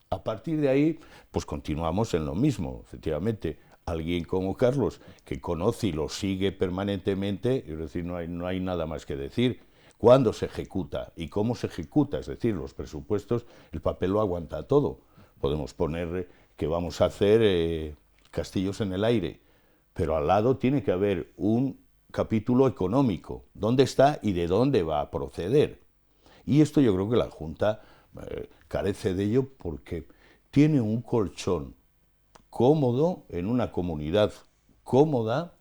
A partir de ahí, pues continuamos en lo mismo. Efectivamente, alguien como Carlos, que conoce y lo sigue permanentemente, es decir, no hay nada más que decir. ¿Cuándo se ejecuta y cómo se ejecuta? Es decir, los presupuestos, el papel lo aguanta todo. Podemos poner que vamos a hacer castillos en el aire, pero al lado tiene que haber un capítulo económico. ¿Dónde está y de dónde va a proceder? Y esto yo creo que la Junta carece de ello porque tiene un colchón cómodo en una comunidad cómoda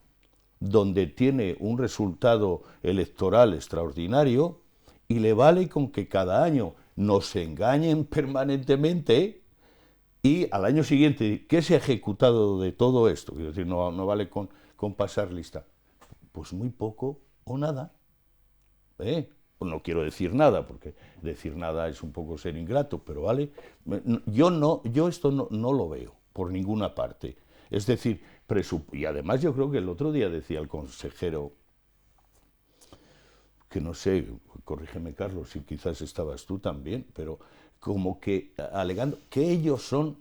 donde tiene un resultado electoral extraordinario y le vale con que cada año nos engañen permanentemente y al año siguiente, ¿qué se ha ejecutado de todo esto? Quiero decir, no vale con pasar lista. Pues muy poco o nada. No quiero decir nada, porque decir nada es un poco ser ingrato, pero vale, yo esto no lo veo por ninguna parte. Es decir, y además yo creo que el otro día decía el consejero que no sé, corrígeme Carlos, si quizás estabas tú también, pero como que alegando que ellos son,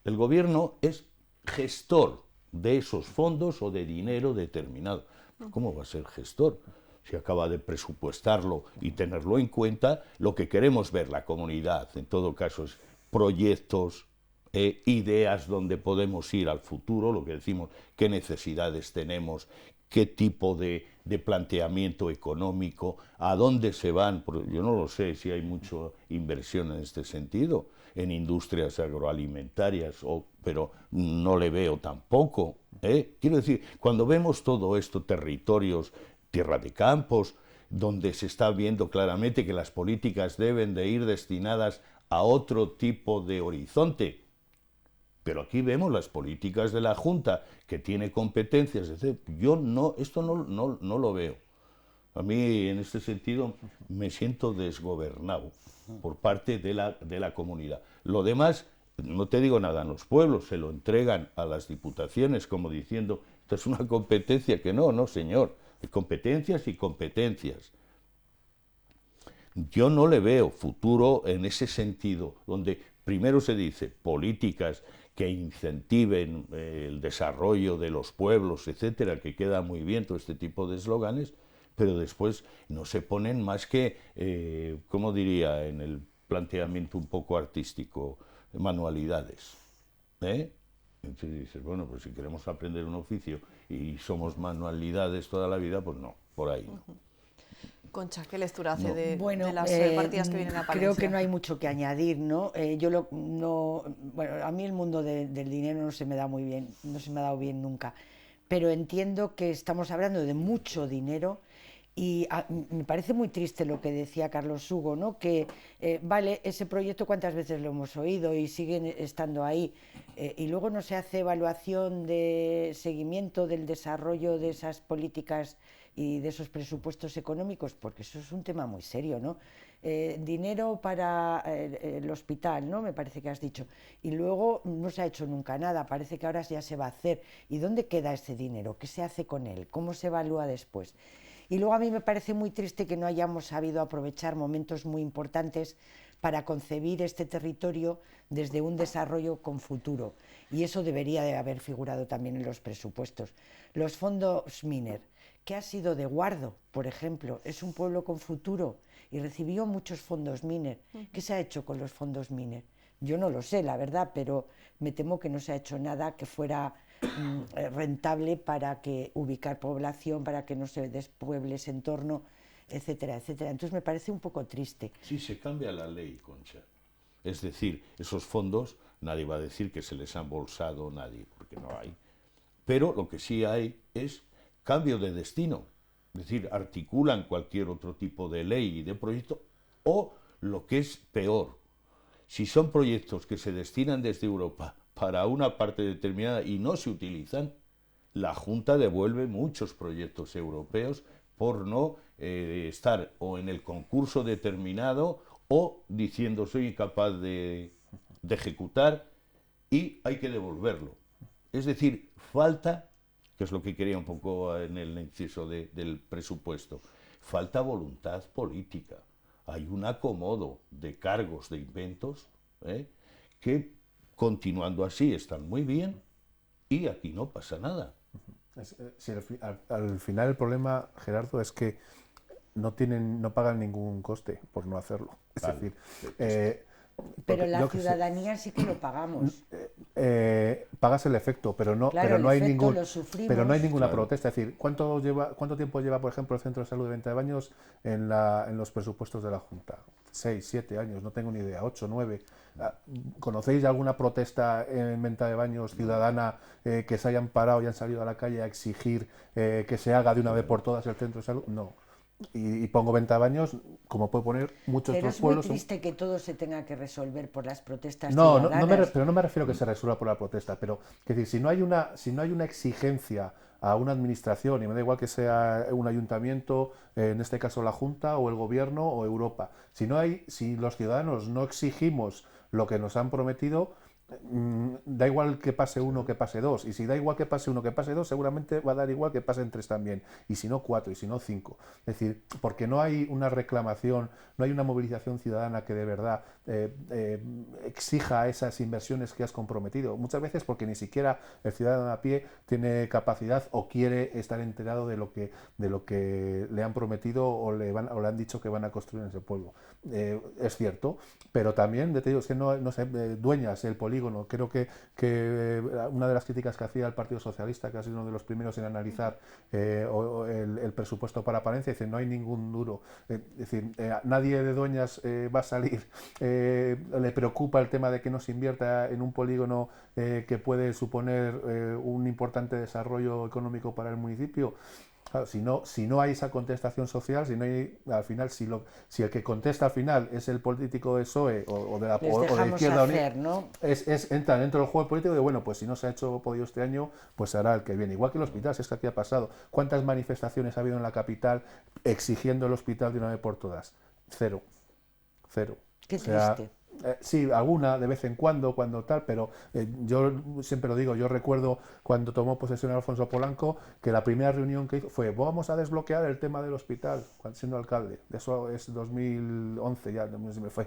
el gobierno es gestor de esos fondos o de dinero determinado. ¿Cómo va a ser gestor? Si acaba de presupuestarlo y tenerlo en cuenta, lo que queremos ver la comunidad, en todo caso, es proyectos, ideas donde podemos ir al futuro, lo que decimos, qué necesidades tenemos, qué tipo de planteamiento económico, a dónde se van. Yo no lo sé si hay mucha inversión en este sentido, en industrias agroalimentarias, pero no le veo tampoco. Quiero decir, cuando vemos todo esto, territorios, tierra de campos, donde se está viendo claramente que las políticas deben de ir destinadas a otro tipo de horizonte. Pero aquí vemos las políticas de la Junta, que tiene competencias, etc. Yo esto no lo veo. A mí, en este sentido, me siento desgobernado por parte de la comunidad. Lo demás, no te digo nada, en los pueblos se lo entregan a las diputaciones como diciendo, esta es una competencia que no, señor. Competencias y competencias. Yo no le veo futuro en ese sentido, donde primero se dice políticas que incentiven el desarrollo de los pueblos, etcétera, que queda muy bien todo este tipo de eslóganes, pero después no se ponen más que, ¿cómo diría en el planteamiento un poco artístico, manualidades? Entonces dices, bueno, pues si queremos aprender un oficio y somos manualidades toda la vida, pues no, por ahí no. Concha, ¿qué lectura hace de las partidas que vienen a Palencia? Creo que no hay mucho que añadir, ¿no? Bueno, a mí el mundo del dinero no se me da muy bien, no se me ha dado bien nunca, pero entiendo que estamos hablando de mucho dinero. Y me parece muy triste lo que decía Carlos Hugo, ¿no? Que, vale, ese proyecto cuántas veces lo hemos oído y siguen estando ahí, y luego no se hace evaluación de seguimiento del desarrollo de esas políticas y de esos presupuestos económicos, porque eso es un tema muy serio, ¿no? Dinero para el hospital, ¿no? Me parece que has dicho. Y luego no se ha hecho nunca nada, parece que ahora ya se va a hacer. ¿Y dónde queda ese dinero? ¿Qué se hace con él? ¿Cómo se evalúa después? Y luego a mí me parece muy triste que no hayamos sabido aprovechar momentos muy importantes para concebir este territorio desde un desarrollo con futuro. Y eso debería de haber figurado también en los presupuestos. Los fondos Miner, ¿qué ha sido de Guardo, por ejemplo? Es un pueblo con futuro y recibió muchos fondos Miner. ¿Qué se ha hecho con los fondos Miner? Yo no lo sé, la verdad, pero me temo que no se ha hecho nada que fuera rentable para que ubicar población, para que no se despueble ese entorno, etcétera, etcétera. Entonces me parece un poco triste. Sí, se cambia la ley, Concha. Es decir, esos fondos, nadie va a decir que se les ha embolsado nadie, porque no hay. Pero lo que sí hay es cambio de destino. Es decir, articulan cualquier otro tipo de ley y de proyecto, o lo que es peor, si son proyectos que se destinan desde Europa para una parte determinada y no se utilizan, la Junta devuelve muchos proyectos europeos por no estar o en el concurso determinado o diciendo soy incapaz de ejecutar y hay que devolverlo. Es decir, falta, que es lo que quería un poco en el inciso del presupuesto, falta voluntad política. Hay un acomodo de cargos, de inventos, que continuando así están muy bien y aquí no pasa nada. Sí, al final el problema, Gerardo, es que no pagan ningún coste por no hacerlo. Es decir, pero la ciudadanía sí que lo pagamos. Pagas el efecto, pero no, claro, pero no hay ninguna Claro. protesta. Es decir, ¿cuánto tiempo lleva, por ejemplo, el Centro de Salud de Venta de Baños en los presupuestos de la Junta? 6, 7 años, no tengo ni idea, 8, 9. ¿Conocéis alguna protesta en Venta de Baños ciudadana que se hayan parado y han salido a la calle a exigir que se haga de una vez por todas el Centro de Salud? No. Y pongo Venta de Baños, como puede poner muchos Pero otros es pueblos. muy triste que todo se tenga que resolver por las protestas No, ciudadanas. pero no me refiero a que se resuelva por la protesta, pero es decir, si no hay una exigencia a una administración, y me da igual que sea un ayuntamiento, en este caso la Junta o el Gobierno o Europa, si los ciudadanos no exigimos lo que nos han prometido, da igual que pase uno que pase dos, y si da igual que pase uno que pase dos, seguramente va a dar igual que pasen tres también, y si no cuatro, y si no cinco. Es decir, porque no hay una reclamación, no hay una movilización ciudadana que de verdad exija esas inversiones que has comprometido. Muchas veces porque ni siquiera el ciudadano a pie tiene capacidad o quiere estar enterado de lo que le han prometido o le han dicho que van a construir en ese pueblo. Es cierto, pero también, te digo, es que no sé, Dueñas, el polígono, creo que una de las críticas que hacía el Partido Socialista, que ha sido uno de los primeros en analizar el presupuesto para Palencia, dice, no hay ningún duro. Es decir, nadie de Dueñas va a salir, le preocupa el tema de que no se invierta en un polígono que puede suponer un importante desarrollo económico para el municipio. Claro, si no hay esa contestación social, si no hay, al final, si el que contesta al final es el político de PSOE o de la Izquierda Unida, ¿no? Entra dentro del juego político de, bueno, pues si no se ha podido este año, pues se hará el que viene. Igual que el hospital, si es que aquí ha pasado. ¿Cuántas manifestaciones ha habido en la capital exigiendo el hospital de una vez por todas? Cero. Qué triste. Sí, alguna de vez en cuando tal, pero yo siempre lo digo, yo recuerdo cuando tomó posesión Alfonso Polanco que la primera reunión que hizo fue vamos a desbloquear el tema del hospital, siendo alcalde. Eso es 2011, ya no se me fue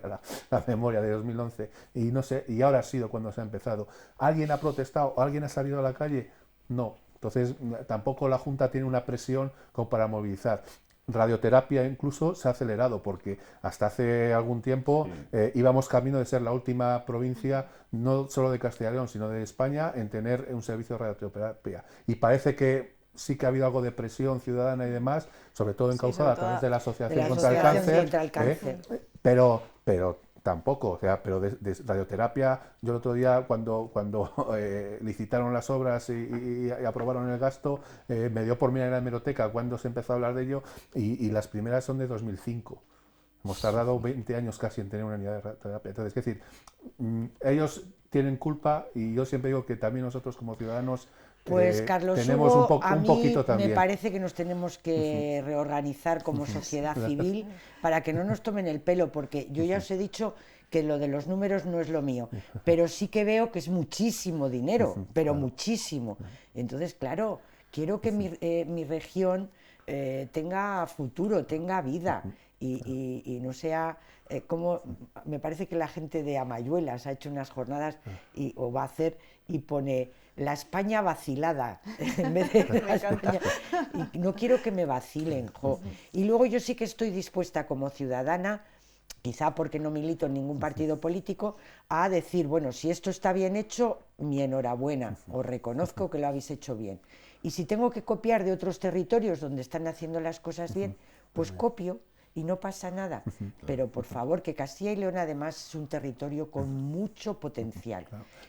la memoria de 2011, y no sé, y ahora ha sido cuando se ha empezado. ¿Alguien ha protestado? ¿Alguien ha salido a la calle? No. Entonces tampoco la Junta tiene una presión como para movilizar. Radioterapia incluso se ha acelerado porque hasta hace algún tiempo íbamos camino de ser la última provincia, no solo de Castilla y León, sino de España, en tener un servicio de radioterapia. Y parece que sí que ha habido algo de presión ciudadana y demás, sobre todo encauzada a través de la Asociación contra el Cáncer, pero tampoco, o sea, pero de radioterapia, yo el otro día cuando licitaron las obras y aprobaron el gasto, me dio por mirar en la hemeroteca cuando se empezó a hablar de ello, y las primeras son de 2005. Hemos tardado 20 años casi en tener una unidad de radioterapia. Entonces, es decir, ellos tienen culpa, y yo siempre digo que también nosotros como ciudadanos pues Carlos tenemos Hugo, un poquito también. Me parece que nos tenemos que reorganizar como sociedad civil para que no nos tomen el pelo, porque yo ya os he dicho que lo de los números no es lo mío, pero sí que veo que es muchísimo dinero, pero muchísimo. Entonces, claro, quiero que mi región tenga futuro, tenga vida y no sea como me parece que la gente de Amayuelas ha hecho unas jornadas o va a hacer y pone la España vacilada en vez de la España, y no quiero que me vacilen, jo. Y luego yo sí que estoy dispuesta como ciudadana, quizá porque no milito en ningún partido político, a decir, bueno, si esto está bien hecho, mi enhorabuena, os reconozco que lo habéis hecho bien. Y si tengo que copiar de otros territorios donde están haciendo las cosas bien, pues copio y no pasa nada. Pero por favor, que Castilla y León además es un territorio con mucho potencial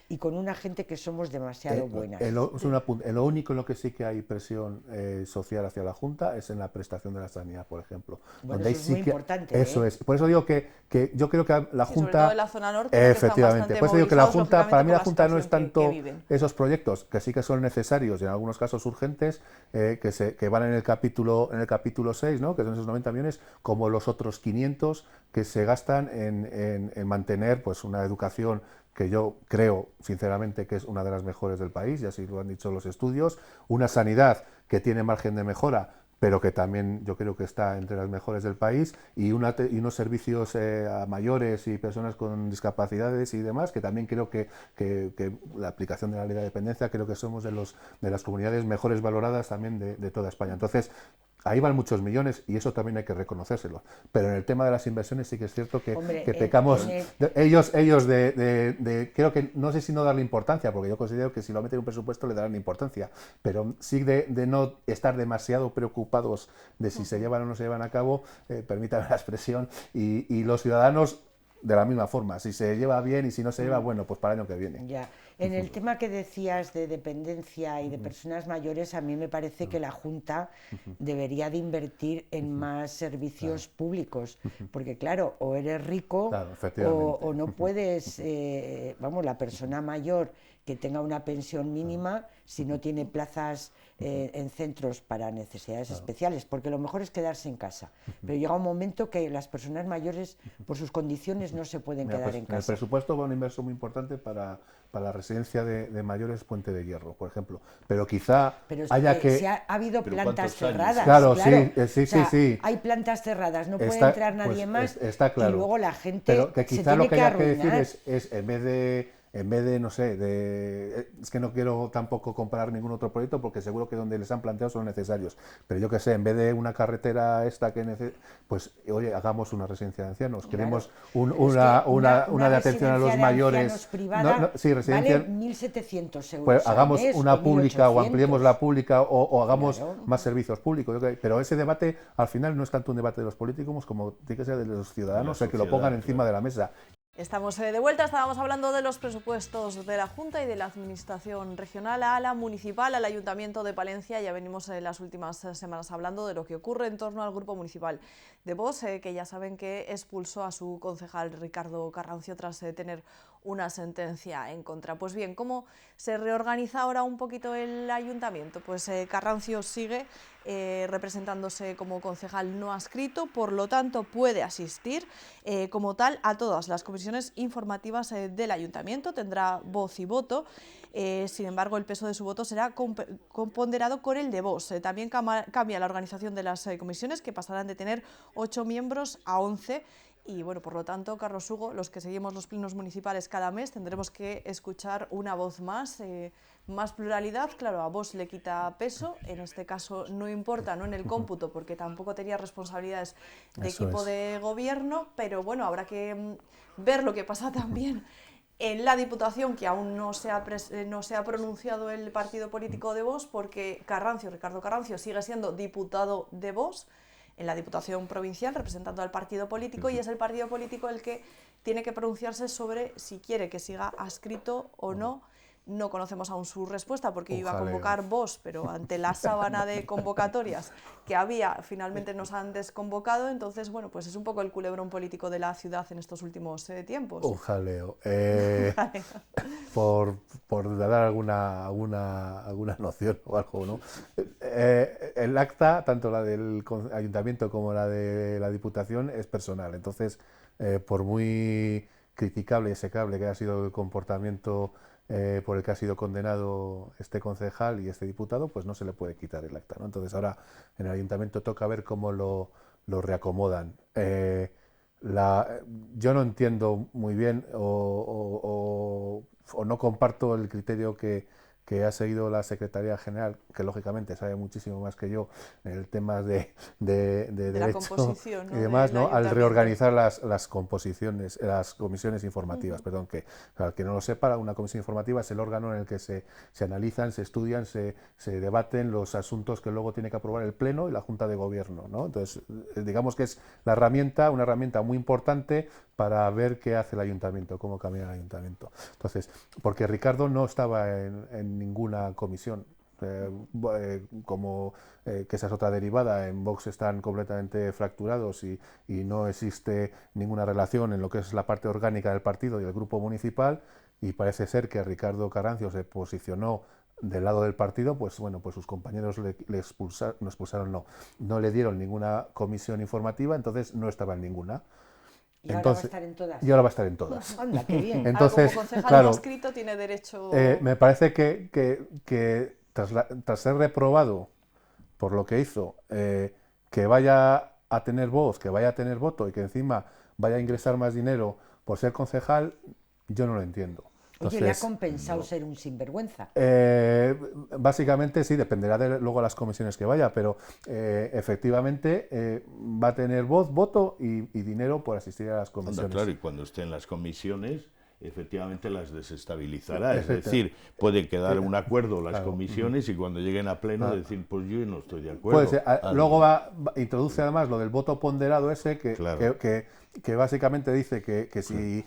y con una gente que somos demasiado buenas. Lo único en lo que sí que hay presión social hacia la Junta es en la prestación de la sanidad, por ejemplo. Bueno, donde eso es muy importante. Eso es. Por eso digo que yo creo que la Junta... Sobre todo en la zona norte, efectivamente. Por eso digo que la Junta, para mí la Junta no es tanto que esos proyectos, que sí que son necesarios y en algunos casos urgentes, que van en el capítulo 6, ¿no? Que son esos 90 millones, como los otros 500 que se gastan en mantener pues una educación que yo creo sinceramente que es una de las mejores del país, y así lo han dicho los estudios, una sanidad que tiene margen de mejora, pero que también yo creo que está entre las mejores del país, y unos servicios a mayores y personas con discapacidades y demás, que también creo que la aplicación de la ley de dependencia, creo que somos de las comunidades mejores valoradas también de toda España. Entonces, ahí van muchos millones y eso también hay que reconocérselo. Pero en el tema de las inversiones sí que es cierto que pecamos. Ellos creo que, no sé si no darle importancia, porque yo considero que si lo meten en un presupuesto le darán importancia, pero sí de no estar demasiado preocupados de si se llevan o no se llevan a cabo, permítame la expresión, y los ciudadanos de la misma forma, si se lleva bien y si no se lleva, bueno, pues para el año que viene. Ya. En el tema que decías de dependencia y de personas mayores, a mí me parece que la Junta debería de invertir en más servicios públicos, porque claro, o eres rico o no puedes, vamos, la persona mayor que tenga una pensión mínima, si no tiene plazas en centros para necesidades especiales, porque lo mejor es quedarse en casa. Pero llega un momento que las personas mayores, por sus condiciones, no se pueden quedar en casa. El presupuesto va a una inversión muy importante para la residencia de mayores Puente de Hierro, por ejemplo. Pero quizá haya que... Si ha habido plantas cerradas. Claro, sí. O sea, hay plantas cerradas, no puede entrar nadie más, está claro. Y luego la gente pero que quizá se tiene lo que que haya que arruinar. decir es en vez de, no sé, es que no quiero tampoco comparar ningún otro proyecto porque seguro que donde les han planteado son necesarios, pero yo que sé, en vez de una carretera pues oye, hagamos una residencia de ancianos, queremos una de atención a los mayores privada vale 1.700 euros pues hagamos mes, una pública 1.800. o ampliemos la pública o hagamos más servicios públicos, pero ese debate al final no es tanto un debate de los políticos como tiene que ser de los ciudadanos, que lo pongan encima de la mesa. Estamos de vuelta, estábamos hablando de los presupuestos de la Junta y de la Administración regional a la municipal, al Ayuntamiento de Palencia. Ya venimos en las últimas semanas hablando de lo que ocurre en torno al Grupo Municipal de Vox, que ya saben que expulsó a su concejal Ricardo Carrancio tras tener una sentencia en contra. Pues bien, ¿cómo se reorganiza ahora un poquito el Ayuntamiento? Pues Carrancio sigue representándose como concejal no adscrito, por lo tanto puede asistir como tal a todas las comisiones informativas del Ayuntamiento, tendrá voz y voto, sin embargo el peso de su voto será ponderado con el de Vox. También cambia la organización de las comisiones, que pasarán de tener 8 miembros a 11. Y bueno, por lo tanto, Carlos Hugo, los que seguimos los plenos municipales cada mes, tendremos que escuchar una voz más, más pluralidad. Claro, a Vox le quita peso, en este caso no importa, no en el cómputo, porque tampoco tenía responsabilidades de equipo de gobierno, pero bueno, habrá que ver lo que pasa también en la Diputación, que aún no se ha pronunciado el partido político de Vox, porque Ricardo Carrancio sigue siendo diputado de Vox en la Diputación Provincial, representando al partido político, y es el partido político el que tiene que pronunciarse sobre si quiere que siga adscrito o no. No conocemos aún su respuesta porque iba a convocar Vox, pero ante la sábana de convocatorias que había, finalmente nos han desconvocado. Entonces, bueno, pues es un poco el culebrón político de la ciudad en estos últimos tiempos. Un jaleo. Por dar alguna noción o algo, ¿no? El acta, tanto la del Ayuntamiento como la de la Diputación, es personal. Entonces, por muy criticable y execrable que haya sido el comportamiento por el que ha sido condenado este concejal y este diputado, pues no se le puede quitar el acta, ¿no? Entonces ahora en el Ayuntamiento toca ver cómo lo reacomodan. Yo no entiendo muy bien o no comparto el criterio que ha seguido la Secretaría General, que lógicamente sabe muchísimo más que yo en el tema de derecho y demás, ¿no? Al reorganizar las composiciones, las comisiones informativas. Perdón, que para el que no lo sepa, una comisión informativa es el órgano en el que se analizan, se estudian, se debaten los asuntos que luego tiene que aprobar el Pleno y la Junta de Gobierno, ¿no? Entonces, digamos que es una herramienta muy importante para ver qué hace el Ayuntamiento, cómo camina el Ayuntamiento. Entonces, porque Ricardo no estaba en ninguna comisión, que esa es otra derivada. En Vox están completamente fracturados y no existe ninguna relación en lo que es la parte orgánica del partido y el grupo municipal, y parece ser que Ricardo Carrancio se posicionó del lado del partido, pues bueno, pues sus compañeros no le dieron ninguna comisión informativa, entonces no estaba en ninguna. Y ahora va a estar en todas. Y ahora va a estar en todas. Anda, qué bien. Entonces, como concejal claro, no adscrito tiene derecho... me parece que tras ser reprobado por lo que hizo, que vaya a tener voz, que vaya a tener voto y que encima vaya a ingresar más dinero por ser concejal, yo no lo entiendo. Entonces, oye, ¿le ha compensado ser un sinvergüenza? Básicamente sí, dependerá de luego las comisiones que vaya, pero efectivamente va a tener voz, voto y dinero por asistir a las comisiones. Claro, y cuando esté en las comisiones, efectivamente las desestabilizará. Es decir, puede quedar un acuerdo las comisiones y cuando lleguen a pleno decir, pues yo no estoy de acuerdo. Luego introduce además lo del voto ponderado ese, que que básicamente dice que si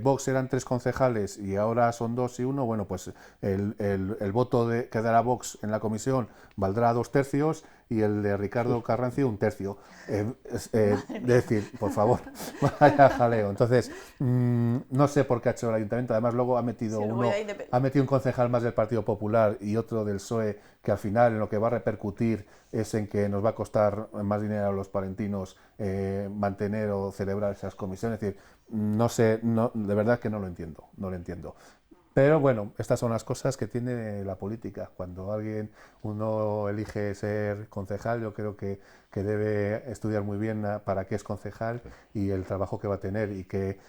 Vox eran 3 concejales y ahora son 2 y 1, bueno, pues el voto que dará Vox en la comisión valdrá 2/3 y el de Ricardo Carrancio 1/3. Es decir, por favor, vaya jaleo. Entonces, no sé por qué ha hecho el ayuntamiento. Además, luego ha metido un concejal más del Partido Popular y otro del PSOE, que al final en lo que va a repercutir es en que nos va a costar más dinero a los palentinos mantener o celebrar esas comisiones. Es decir, no sé, de verdad que no lo entiendo. Pero bueno, estas son las cosas que tiene la política. Cuando uno elige ser concejal, yo creo que debe estudiar muy bien para qué es concejal y el trabajo que va a tener, y que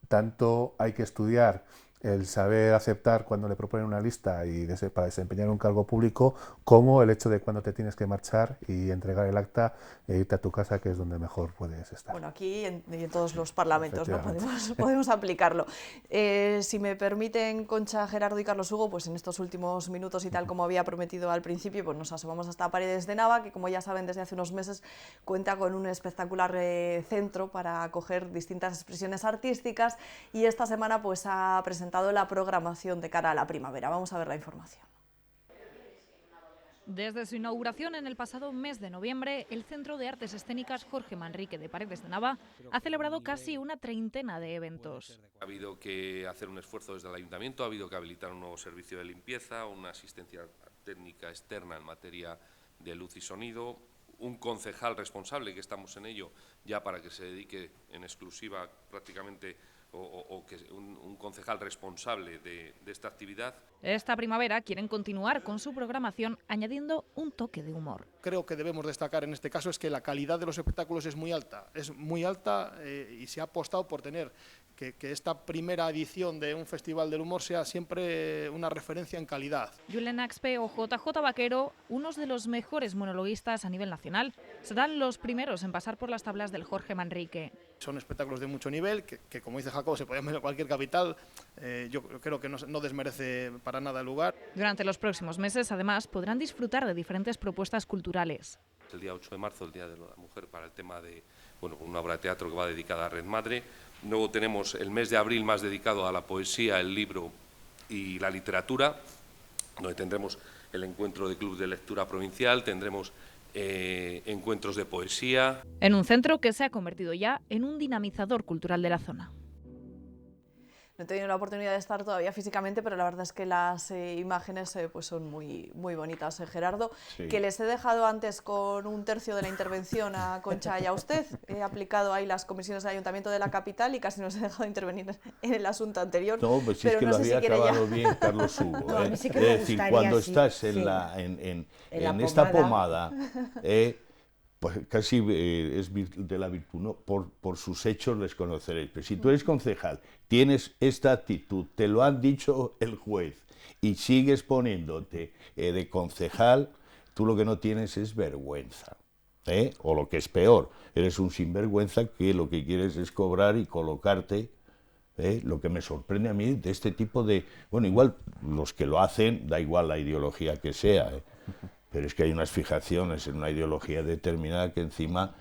tanto hay que estudiar el saber aceptar cuando le proponen una lista y para desempeñar un cargo público, como el hecho de cuando te tienes que marchar y entregar el acta e irte a tu casa, que es donde mejor puedes estar. Bueno, aquí y en todos los parlamentos, ¿no? Podemos aplicarlo. Si me permiten, Concha, Gerardo y Carlos Hugo, pues en estos últimos minutos y tal como había prometido al principio, pues nos asomamos hasta Paredes de Nava, que como ya saben desde hace unos meses cuenta con un espectacular centro para acoger distintas expresiones artísticas, y esta semana pues ha presentado la programación de cara a la primavera. Vamos a ver la información. Desde su inauguración en el pasado mes de noviembre, el Centro de Artes Escénicas Jorge Manrique de Paredes de Nava ha celebrado casi una treintena de eventos. Ha habido que hacer un esfuerzo desde el Ayuntamiento, ha habido que habilitar un nuevo servicio de limpieza, una asistencia técnica externa en materia de luz y sonido, un concejal responsable, que estamos en ello ya para que se dedique en exclusiva prácticamente, o que un concejal responsable de esta actividad. Esta primavera quieren continuar con su programación añadiendo un toque de humor. Creo que debemos destacar en este caso es que la calidad de los espectáculos es muy alta y se ha apostado por tener que esta primera edición de un Festival del Humor sea siempre una referencia en calidad. Julen Axpe o JJ Vaquero, unos de los mejores monologuistas a nivel nacional, serán los primeros en pasar por las tablas del Jorge Manrique. Son espectáculos de mucho nivel que como dice Jacobo, se podían ver en cualquier capital. Yo creo que no desmerece para nada el lugar. Durante los próximos meses, además, podrán disfrutar de diferentes propuestas culturales. El día 8 de marzo, el Día de la Mujer, para el tema de una obra de teatro que va dedicada a Red Madre. Luego tenemos el mes de abril más dedicado a la poesía, el libro y la literatura, donde tendremos el encuentro de Club de Lectura Provincial, tendremos encuentros de poesía. En un centro que se ha convertido ya en un dinamizador cultural de la zona. No he tenido la oportunidad de estar todavía físicamente, pero la verdad es que las imágenes pues son muy bonitas, Gerardo. Sí. Que les he dejado antes con un tercio de la intervención a Concha y a usted. He aplicado ahí las comisiones del Ayuntamiento de la capital y casi nos he dejado intervenir en el asunto anterior. No, pues sí, es que no lo había acabado bien Carlos Hugo. No, a mí sí que es decir, cuando estás en esta pomada, pues casi es de la virtud, ¿no? Por sus hechos les conoceréis. Pero si tú eres concejal, tienes esta actitud, te lo han dicho el juez, y sigues poniéndote de concejal, tú lo que no tienes es vergüenza. O lo que es peor, eres un sinvergüenza que lo que quieres es cobrar y colocarte. Lo que me sorprende a mí de este tipo de... Bueno, igual los que lo hacen, da igual la ideología que sea, pero es que hay unas fijaciones en una ideología determinada que encima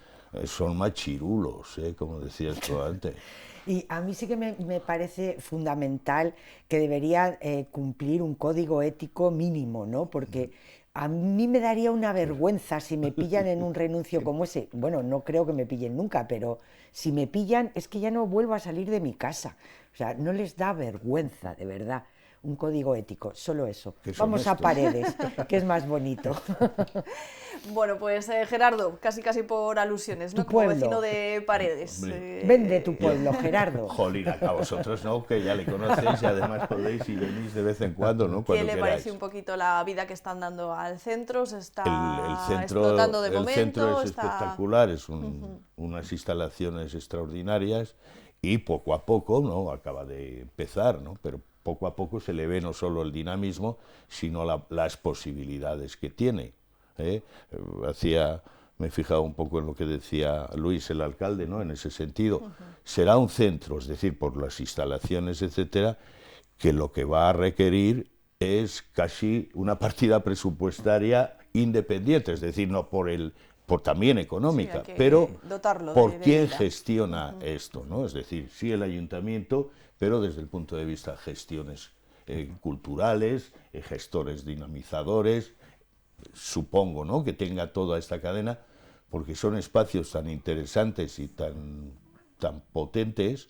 son machirulos, como decías tú antes. Y a mí sí que me parece fundamental que debería cumplir un código ético mínimo, ¿no? Porque a mí me daría una vergüenza si me pillan en un renuncio como ese. Bueno, no creo que me pillen nunca, pero si me pillan es que ya no vuelvo a salir de mi casa. O sea, no les da vergüenza, de verdad. Un código ético, solo eso. Vamos a Paredes, que es más bonito. Bueno, pues Gerardo, casi por alusiones, ¿no? Como vecino de Paredes. Vende tu pueblo, Gerardo. Jolín, a vosotros no, que ya le conocéis y además podéis y venís de vez en cuando, ¿no? Cuando ¿Qué le queráis. parece un poquito la vida que están dando al centro? Se está explotando de momento. El centro es espectacular, es unas instalaciones extraordinarias y poco a poco, ¿no? Acaba de empezar, ¿no? Pero poco a poco se le ve no solo el dinamismo, sino las posibilidades que tiene. Me he fijado un poco en lo que decía Luis, el alcalde, ¿no? En ese sentido. Será un centro, es decir, por las instalaciones, etcétera, que lo que va a requerir es casi una partida presupuestaria independiente, es decir, no por también económica, Sí, pero dotarlo ¿por de quién vida. gestiona esto? ¿No? Es decir, sí el ayuntamiento, pero desde el punto de vista de gestiones culturales, gestores dinamizadores, supongo, ¿no?, que tenga toda esta cadena, porque son espacios tan interesantes y tan potentes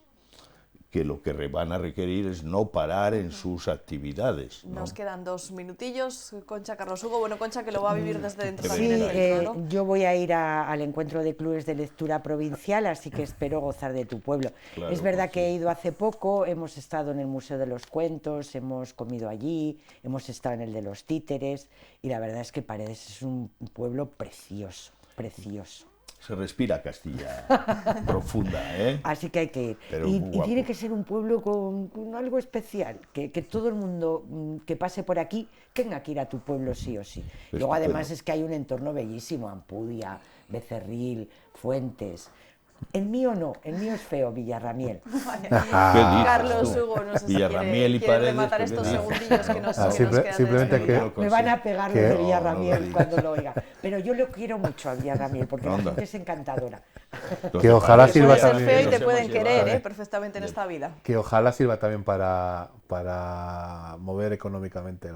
que lo que van a requerir es no parar en sus actividades, ¿no? Nos quedan 2 minutillos, Concha, Carlos Hugo. Bueno, Concha, que lo va a vivir desde dentro Sí, también el centro, ¿no? yo voy a ir al encuentro de clubes de lectura provincial, así que espero gozar de tu pueblo. Claro, es verdad pues que he ido hace poco, hemos estado en el Museo de los Cuentos, hemos comido allí, hemos estado en el de los Títeres, y la verdad es que Paredes es un pueblo precioso, precioso. Se respira Castilla profunda, ¿eh? Así que hay que ir. Pero Y guapo. tiene que ser un pueblo con algo especial, que todo el mundo que pase por aquí tenga que ir a tu pueblo sí o sí. Luego además es que hay un entorno bellísimo, Ampudia, Becerril, Fuentes. El mío no, el mío es feo, Villarramiel. Carlos Hugo, no sé si Villarramiel y quiere Paredes, rematar ¿por qué estos no? segundillos que nos quedan. simplemente de que- entrevista. Me van a pegar los de Villarramiel no, cuando lo oiga. Pero yo lo quiero mucho a Villarramiel porque la Anda. gente es encantadora. Que ojalá Puedes sirva ser también. feo y te Nos pueden hemos querer, llevado. perfectamente en esta vida. Que ojalá sirva también para mover económicamente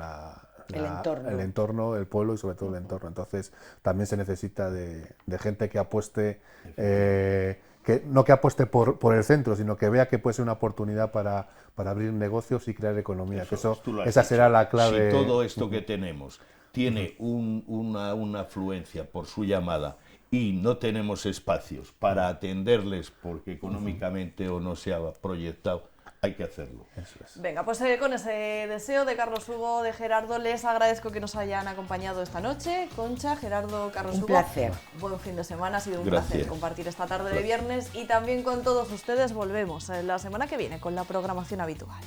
El entorno. el pueblo y sobre todo el entorno. Entonces también se necesita de gente que apueste, que no que apueste por el centro, sino que vea que puede ser una oportunidad para abrir negocios y crear economía. Que Tú lo has esa dicho. será la clave. Si todo esto que tenemos tiene una afluencia por su llamada y no tenemos espacios para atenderles porque económicamente o no se ha proyectado, hay que hacerlo. Eso es. Venga, pues con ese deseo de Carlos Hugo, de Gerardo, les agradezco que nos hayan acompañado esta noche. Concha, Gerardo, Carlos Un Hugo. placer. Buen fin de semana, ha sido un Gracias. placer compartir esta tarde de viernes y también con todos ustedes volvemos la semana que viene con la programación habitual.